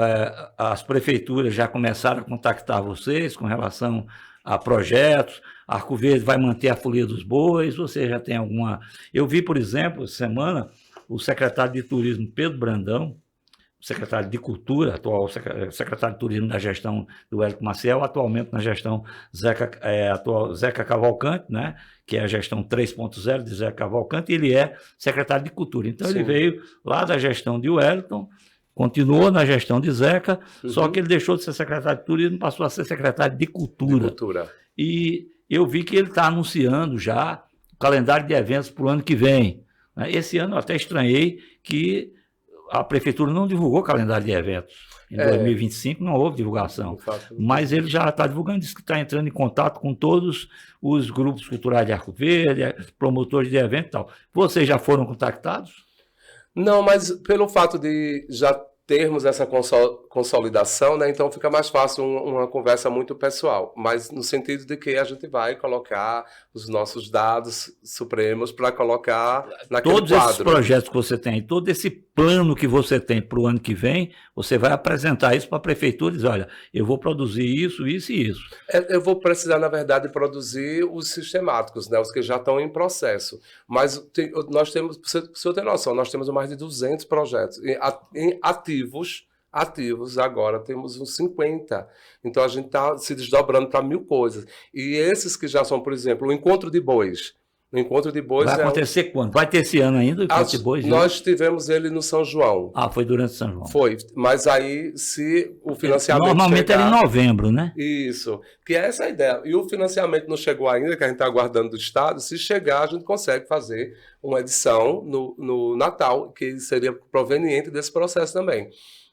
as prefeituras já começaram a contactar vocês com relação a projetos. Arco Verde vai manter a Folia dos Bois? Você já tem alguma... Eu vi, por exemplo, essa semana, o secretário de Turismo, Pedro Brandão, o secretário de Cultura, atual secretário de Turismo da gestão do Hélio Maciel, atualmente na gestão Zeca Cavalcante, né, que é a gestão 3.0 de Zeca Cavalcante, e ele é secretário de Cultura. Então, ele veio lá da gestão de Wellington, continuou na gestão de Zeca, só que ele deixou de ser secretário de Turismo e passou a ser secretário de Cultura. E eu vi que ele está anunciando já o calendário de eventos para o ano que vem. Esse ano eu até estranhei que a prefeitura não divulgou o calendário de eventos. Em 2025 não houve divulgação. Mas ele já está divulgando, diz que está entrando em contato com todos os grupos culturais de Arco Verde, promotores de eventos e tal. Vocês já foram contactados? Não, mas pelo fato de já termos essa consolidação, né, então fica mais fácil uma conversa muito pessoal, mas no sentido de que a gente vai colocar os nossos dados supremos para colocar naquele todos quadro. Esses projetos que você tem, todo esse plano que você tem para o ano que vem, você vai apresentar isso para a prefeitura e dizer, olha, eu vou produzir isso, isso e isso. Eu vou precisar, na verdade, produzir os sistemáticos, né, os que já estão em processo, mas nós temos, para você ter noção, nós temos mais de 200 projetos em ativos, agora temos uns 50. Então a gente está se desdobrando para 1000 coisas. E esses que já são, por exemplo, o Encontro de Bois. O Encontro de Bois vai acontecer quando? Vai ter esse ano ainda o Encontro de Bois? Nós tivemos ele no São João. Ah, foi durante São João. Foi, mas aí se o financiamento normalmente era em novembro, né? Isso, que é essa a ideia. E o financiamento não chegou ainda, que a gente está aguardando do Estado. Se chegar, a gente consegue fazer uma edição no Natal, que seria proveniente desse processo também.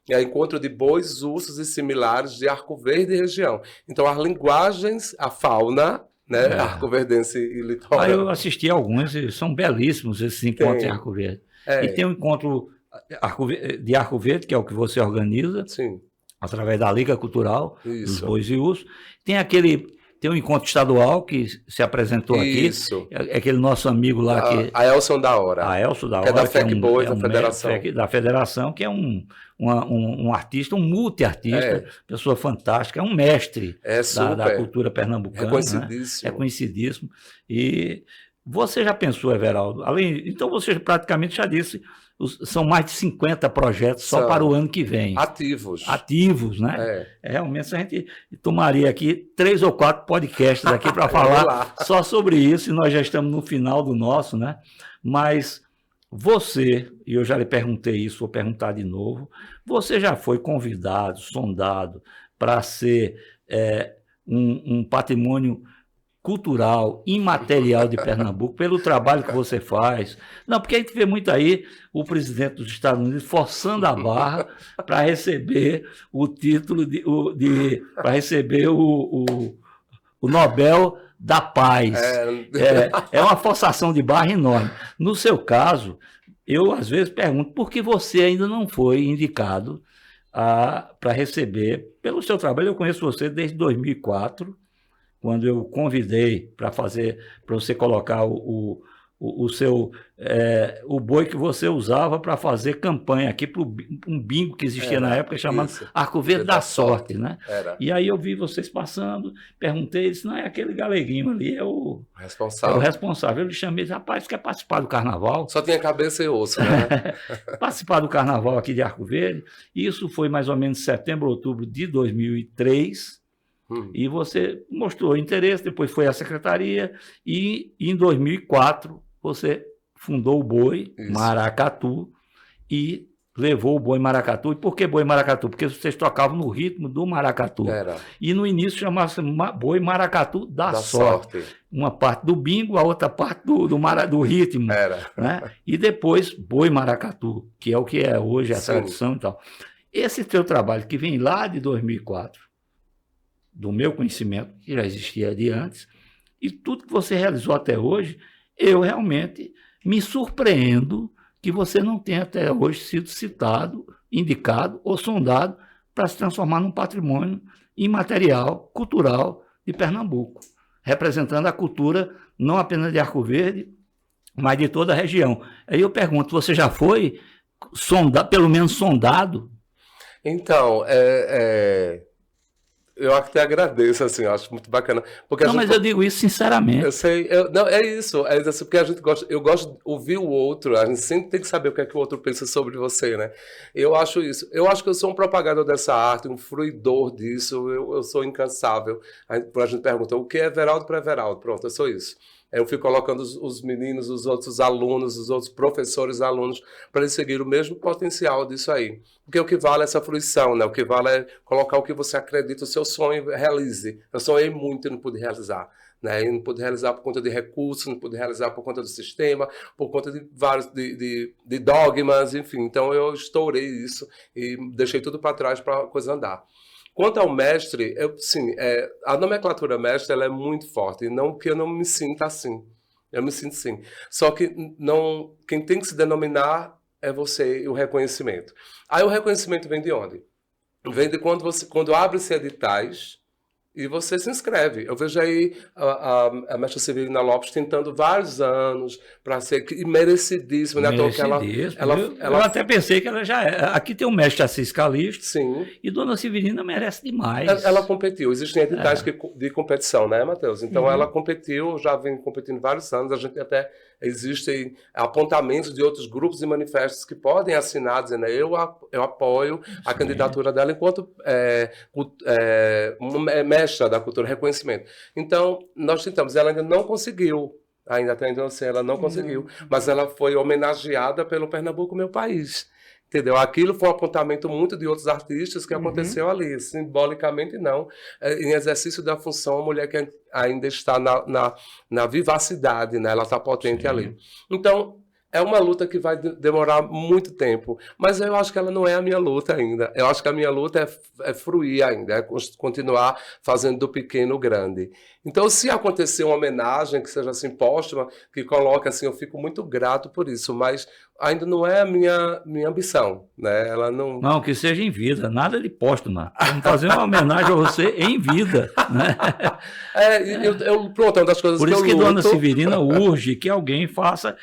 É Encontro de Bois, Ursos e Similares de Arco Verde e região. Então, as linguagens, a fauna, né, arco-verdense e litoral. Eu assisti a alguns, e são belíssimos esses encontros em Arco Verde. E tem um encontro de Arco Verde, que é o que você organiza, sim, através da Liga Cultural dos Bois e Ursos. Tem um encontro estadual que se apresentou aqui. É aquele nosso amigo lá que... A Elson da Hora. A Elson da Hora. Que é da FEC Bois, da Federação. Da Federação, que é um artista, um multiartista, pessoa fantástica, é um mestre da cultura pernambucana. Reconhecidíssimo. Né? Reconhecidíssimo. E você já pensou, Everaldo? Então você praticamente já disse... São mais de 50 projetos só para o ano que vem. Ativos, né? Realmente a gente tomaria aqui 3 ou 4 podcasts aqui para falar só sobre isso, e nós já estamos no final do nosso, né? Mas você, e eu já lhe perguntei isso, vou perguntar de novo, você já foi convidado, sondado para ser um patrimônio cultural, imaterial de Pernambuco, pelo trabalho que você faz. Não, porque a gente vê muito aí o presidente dos Estados Unidos forçando a barra para receber o título, para receber o Nobel da Paz. É uma forçação de barra enorme. No seu caso, eu às vezes pergunto por que você ainda não foi indicado para receber, pelo seu trabalho. Eu conheço você desde 2004, quando eu convidei para você colocar o boi que você usava para fazer campanha aqui para um bingo que existia na época, chamado Arco Verde da Sorte, né? E aí eu vi vocês passando, perguntei, disse, não, é aquele galeguinho ali, é o responsável. Eu lhe chamei, disse, rapaz, quer participar do carnaval? Só tinha cabeça e osso, né? Participar do carnaval aqui de Arco Verde. Isso foi mais ou menos setembro, outubro de 2003. E você mostrou interesse, depois foi à secretaria e em 2004 você fundou o Boi Maracatu e levou o Boi Maracatu. E por que Boi Maracatu? Porque vocês tocavam no ritmo do maracatu. E no início chamava-se Boi Maracatu da sorte. Uma parte do bingo, a outra parte do ritmo. Né? E depois Boi Maracatu, que é o que é hoje a tradição e tal. Esse teu trabalho que vem lá de 2004, do meu conhecimento, que já existia de antes, e tudo que você realizou até hoje, eu realmente me surpreendo que você não tenha até hoje sido citado, indicado ou sondado para se transformar num patrimônio imaterial, cultural de Pernambuco, representando a cultura não apenas de Arco Verde, mas de toda a região. Aí eu pergunto, você já foi pelo menos sondado? Então, eu até agradeço, assim, eu acho muito bacana. Porque não, mas eu digo isso sinceramente. Eu sei, não, é isso porque a gente gosta, eu gosto de ouvir o outro, a gente sempre tem que saber o que é que o outro pensa sobre você, né? Eu acho isso. Eu acho que eu sou um propagador dessa arte, um fruidor disso, eu sou incansável. A gente pergunta, o que é Everaldo para Everaldo? Pronto, eu sou isso. Eu fico colocando os meninos, os outros alunos, os outros professores, alunos, para eles seguirem o mesmo potencial disso aí. Porque o que vale é essa fruição, né? O que vale é colocar o que você acredita, o seu sonho realize. Eu sonhei muito e não pude realizar. Né? E não pude realizar por conta de recursos, não pude realizar por conta do sistema, por conta de vários de dogmas, enfim. Então eu estourei isso e deixei tudo para trás para a coisa andar. Quanto ao mestre, a nomenclatura mestre ela é muito forte, e não que eu não me sinta assim. Eu me sinto sim. Só que quem tem que se denominar é você e o reconhecimento. Aí o reconhecimento vem de onde? Vem de quando abre-se editais e você se inscreve. Eu vejo aí a mestra Severina Lopes tentando vários anos para ser merecidíssima. Né? Eu até pensei que ela já é. Aqui tem o mestre Assis Calixto. Sim. E Dona Severina merece demais. Ela competiu. Existem editais de competição, né, Matheus? Então ela competiu, já vem competindo vários anos. A gente até existem apontamentos de outros grupos e manifestos que podem assinar, dizendo eu apoio a candidatura dela enquanto mestra da cultura, reconhecimento. Então, nós tentamos, ela ainda não conseguiu, ela não conseguiu, mas ela foi homenageada pelo Pernambuco, meu país. Entendeu? Aquilo foi um apontamento muito de outros artistas que aconteceu ali, simbolicamente não. Em exercício da função, a mulher que ainda está na vivacidade, né? Ela está potente ali. Então, é uma luta que vai demorar muito tempo, mas eu acho que ela não é a minha luta ainda. Eu acho que a minha luta é fruir ainda, é continuar fazendo do pequeno o grande. Então, se acontecer uma homenagem que seja assim póstuma, que coloque assim, eu fico muito grato por isso, mas ainda não é a minha ambição, né? Ela não... Não, que seja em vida, nada de póstuma. Vamos fazer uma homenagem a você em vida, né? Pronto, é uma das coisas por isso que eu Dona Severina urge que alguém faça,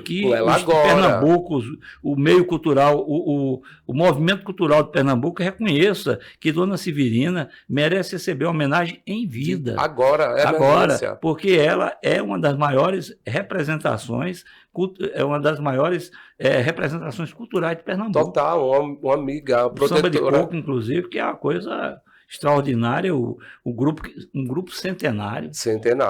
que Pernambuco, o meio cultural, o movimento cultural de Pernambuco reconheça que Dona Severina merece receber uma homenagem em vida. Agora, porque ela é uma das maiores representações culturais de Pernambuco. Total, uma amiga, protetora. O samba de coco, inclusive, que é uma coisa extraordinária, um grupo centenário.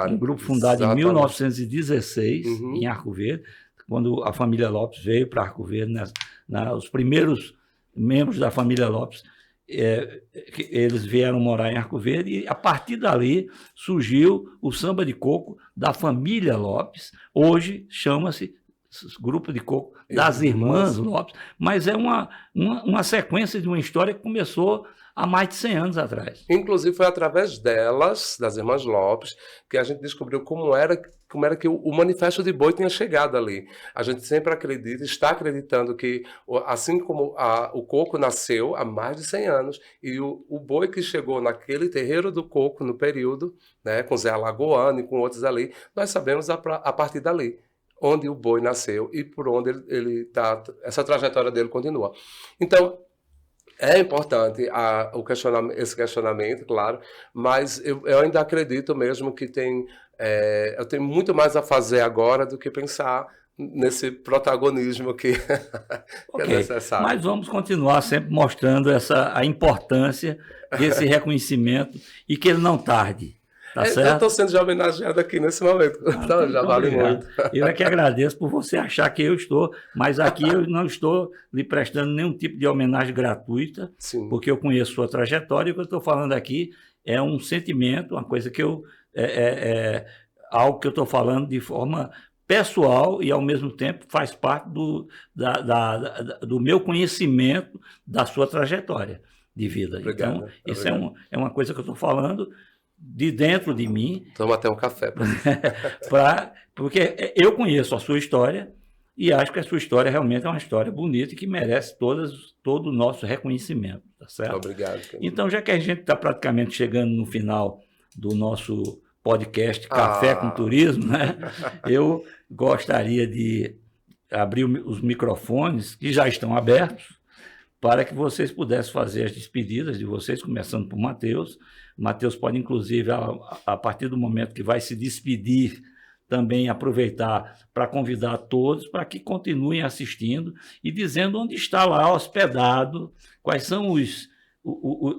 Um grupo fundado em 1916, em Arco Verde, quando a família Lopes veio para Arco Verde, os primeiros membros da família Lopes, eles vieram morar em Arco Verde e a partir dali surgiu o samba de coco da família Lopes. Hoje chama-se Grupo de Coco das Irmãs Lopes, mas é uma sequência de uma história que começou há mais de 100 anos atrás. Inclusive foi através delas, das Irmãs Lopes, que a gente descobriu como era que o Manifesto de Boi tinha chegado ali. A gente sempre está acreditando que, assim como o coco nasceu há mais de 100 anos, e o boi que chegou naquele terreiro do coco, no período, né, com Zé Alagoano e com outros ali, nós sabemos a partir dali onde o boi nasceu e por onde ele está, essa trajetória dele continua. Então, é importante esse questionamento, claro, mas eu ainda acredito mesmo que eu tenho muito mais a fazer agora do que pensar nesse protagonismo que, que é necessário. Mas vamos continuar sempre mostrando a importância desse reconhecimento e que ele não tarde. Tá certo? Eu estou sendo já homenageado aqui nesse momento, então já vale muito. Eu é que agradeço por você achar que eu estou, mas aqui eu não estou lhe prestando nenhum tipo de homenagem gratuita, Sim. porque eu conheço sua trajetória e o que eu estou falando aqui é um sentimento, uma coisa que algo que eu estou falando de forma pessoal e, ao mesmo tempo, faz parte do meu conhecimento da sua trajetória de vida. Obrigado, então, isso é uma coisa que eu estou falando de dentro de mim. Toma até um café. Porque eu conheço a sua história e acho que a sua história realmente é uma história bonita e que merece todo o nosso reconhecimento. Tá certo? Obrigado. Então, já que a gente está praticamente chegando no final do nosso podcast Café com Turismo, né? Eu gostaria de abrir os microfones, que já estão abertos, para que vocês pudessem fazer as despedidas de vocês, começando por Matheus. Matheus pode, inclusive, a partir do momento que vai se despedir, também aproveitar para convidar todos para que continuem assistindo e dizendo onde está lá hospedado, quais são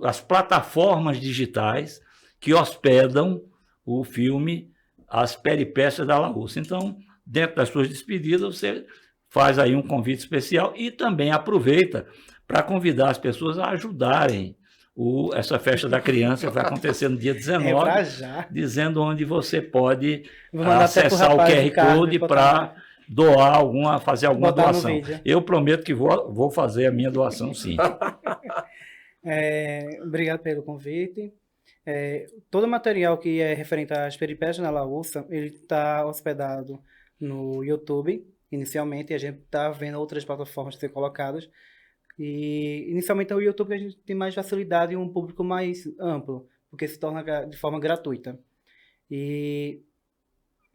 as plataformas digitais que hospedam o filme As Peripécias da Laúça. Então, dentro das suas despedidas, você faz aí um convite especial e também aproveita para convidar as pessoas a ajudarem essa festa da criança, que vai acontecer no dia 19, dizendo onde você pode acessar o QR Code para doar fazer alguma doação. Eu prometo que vou fazer a minha doação, sim. Obrigado pelo convite. Todo o material que é referente às peripécias na Laúça, ele está hospedado no YouTube, inicialmente, e a gente está vendo outras plataformas ser colocadas. E inicialmente é o YouTube que a gente tem mais facilidade e um público mais amplo, porque se torna de forma gratuita. E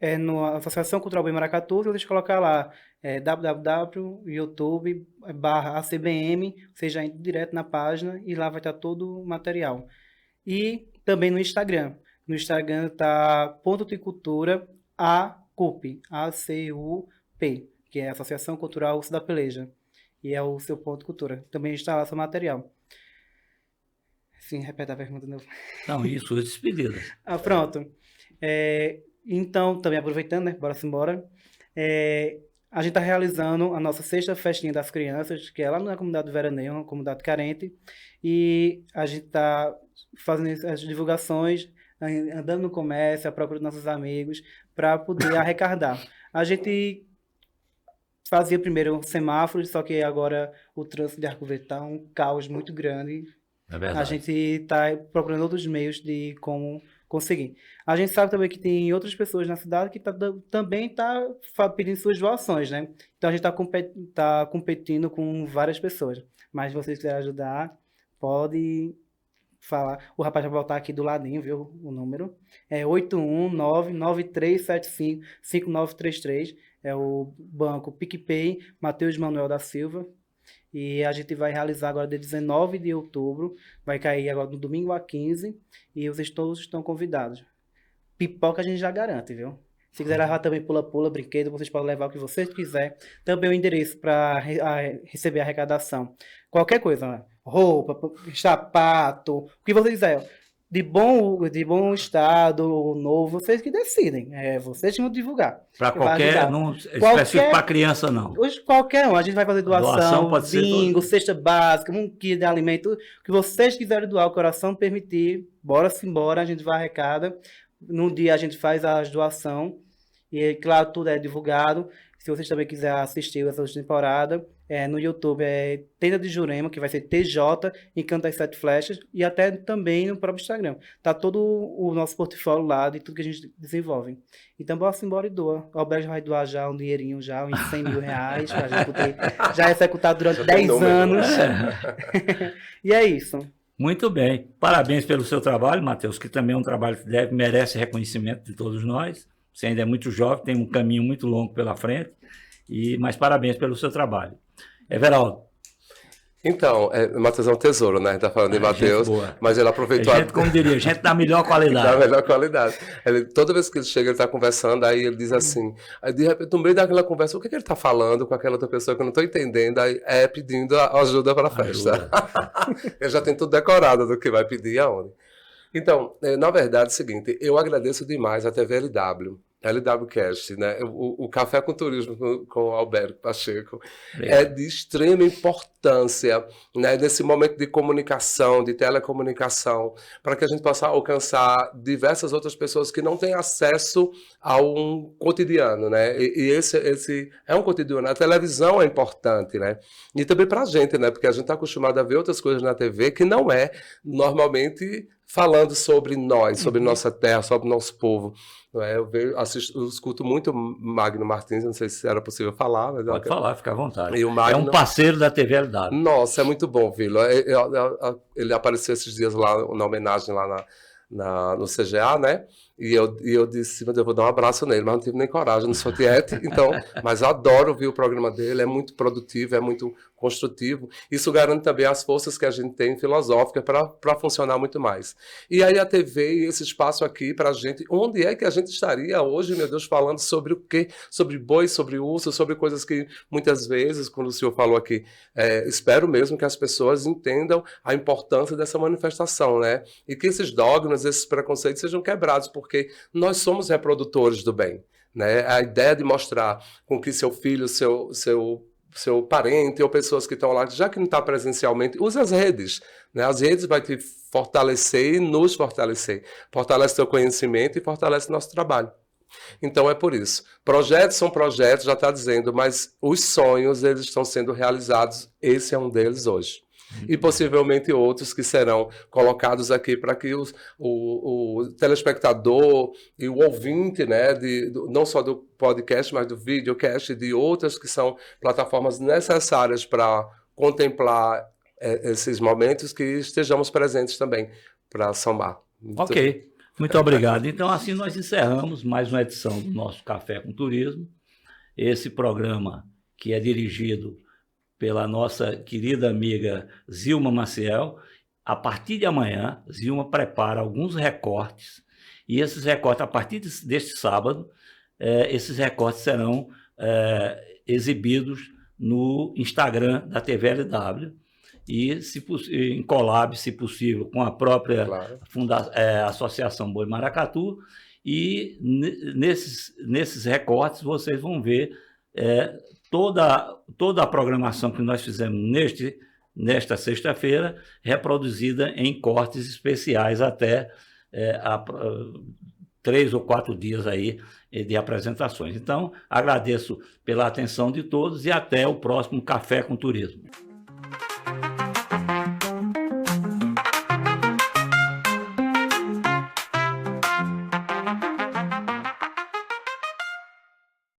na Associação Cultural Boi Maracatu, vocês colocar lá www.youtube.com/acbm, você já entra direto na página e lá vai estar todo o material. E também no Instagram. No Instagram está Ponto de Cultura ACUP, ACUP, que é a Associação Cultural Urso da Peleja. E é o seu ponto de cultura. Também está lá seu material. Sim, repete a pergunta de novo. Não, isso, as despedidas. Pronto. Então, também aproveitando, né? Bora embora. A gente está realizando a nossa 6ª festinha das crianças, que é lá na comunidade do Veraneio, uma comunidade carente. E a gente está fazendo as divulgações, andando no comércio, à procura dos nossos amigos, para poder arrecadar. A gente fazia primeiro semáforos, só que agora o trânsito de Arco Verde está um caos muito grande. É verdade. A gente está procurando outros meios de como conseguir. A gente sabe também que tem outras pessoas na cidade que também estão pedindo suas doações, né? Então a gente está competindo com várias pessoas. Mas se vocês quiserem ajudar, pode falar. O rapaz vai voltar aqui do ladinho, viu? O número. É 819-9375-5933. É o banco PicPay, Matheus Manuel da Silva. E a gente vai realizar agora dia 19 de outubro. Vai cair agora no domingo a 15. E vocês todos estão convidados. Pipoca a gente já garante, viu? Se quiser levar também pula-pula, brinquedo, vocês podem levar o que vocês quiserem. Também o endereço para receber a arrecadação. Qualquer coisa, né? Roupa, sapato, o que vocês quiserem. De bom estado, novo, vocês que decidem. Vocês que vão divulgar. Para qualquer, não específico para criança, não. Hoje, qualquer um. A gente vai fazer doação pode bingo, cesta básica, 1 quilo de alimento, o que vocês quiserem doar, o coração permitir, bora-se embora, a gente vai arrecada. No dia a gente faz a doação. E, claro, tudo é divulgado. Se vocês também quiserem assistir essa temporada, no YouTube é Tenda de Jurema, que vai ser TJ, Encanto das 7 Flechas, e até também no próprio Instagram. Tá todo o nosso portfólio lá de tudo que a gente desenvolve. Então, bora embora e doa. O Alberto vai doar já um dinheirinho, já uns 100 mil reais, pra gente poder já executar durante 10 anos. E é isso. Muito bem. Parabéns pelo seu trabalho, Matheus, que também é um trabalho que merece reconhecimento de todos nós. Você ainda é muito jovem, tem um caminho muito longo pela frente, mas parabéns pelo seu trabalho. Everaldo. Então, Matheus é um tesouro, né? A gente tá falando de Matheus, mas ele aproveitou gente, como diria, gente da melhor qualidade. Da melhor qualidade. Toda vez que ele chega, ele tá conversando, aí ele diz assim, aí de repente, no meio daquela conversa, o que ele tá falando com aquela outra pessoa que eu não tô entendendo, aí pedindo ajuda para a festa. Ele já tem tudo decorado do que vai pedir e aonde. Então, na verdade, é o seguinte, eu agradeço demais a TV LWcast, né? O Café com Turismo com o Alberto Pacheco é de extrema importância, né? Nesse momento de comunicação, de telecomunicação, para que a gente possa alcançar diversas outras pessoas que não têm acesso a um cotidiano, né? E esse é um cotidiano. A televisão é importante, né? E também para a gente, né? Porque a gente está acostumado a ver outras coisas na TV que não é normalmente falando sobre nós, sobre nossa terra, sobre nosso povo. Eu escuto muito Magno Martins, não sei se era possível falar. Mas pode falar, fica à vontade. E o Magno, é um parceiro da TV LW. Nossa, é muito bom, Vilo. Ele apareceu esses dias lá, na homenagem lá no CGA, né? E eu disse, mas eu vou dar um abraço nele, mas não tive nem coragem, não sou tiete, então, mas eu adoro ouvir o programa dele, é muito produtivo, é muito construtivo. Isso garante também as forças que a gente tem filosóficas para funcionar muito mais. E aí a TV e esse espaço aqui para a gente, onde é que a gente estaria hoje, meu Deus, falando sobre o quê? Sobre boi, sobre urso, sobre coisas que muitas vezes, quando o senhor falou aqui, espero mesmo que as pessoas entendam a importância dessa manifestação, né? E que esses dogmas, esses preconceitos sejam quebrados, porque nós somos reprodutores do bem, né? A ideia de mostrar com que seu filho, seu parente ou pessoas que estão lá, já que não está presencialmente, use as redes, né? As redes vai te fortalecer e nos fortalecer. Fortalece seu conhecimento e fortalece nosso trabalho. Então é por isso. Projetos são projetos, já está dizendo, mas os sonhos eles estão sendo realizados. Esse é um deles hoje. E possivelmente outros que serão colocados aqui para que o telespectador e o ouvinte, né, não só do podcast, mas do videocast e de outras que são plataformas necessárias para contemplar esses momentos, que estejamos presentes também para somar. Ok, muito obrigado. Então assim nós encerramos mais uma edição do nosso Café com Turismo, esse programa que é dirigido pela nossa querida amiga Zilma Maciel. A partir de amanhã, Zilma prepara alguns recortes, e esses recortes, a partir deste sábado, esses recortes serão exibidos no Instagram da TV LW, e em collab, se possível, com a própria Associação Boi Maracatu, e nesses recortes vocês vão ver toda a programação que nós fizemos nesta sexta-feira, reproduzida em cortes especiais até 3 ou 4 dias aí de apresentações. Então, agradeço pela atenção de todos e até o próximo Café com Turismo.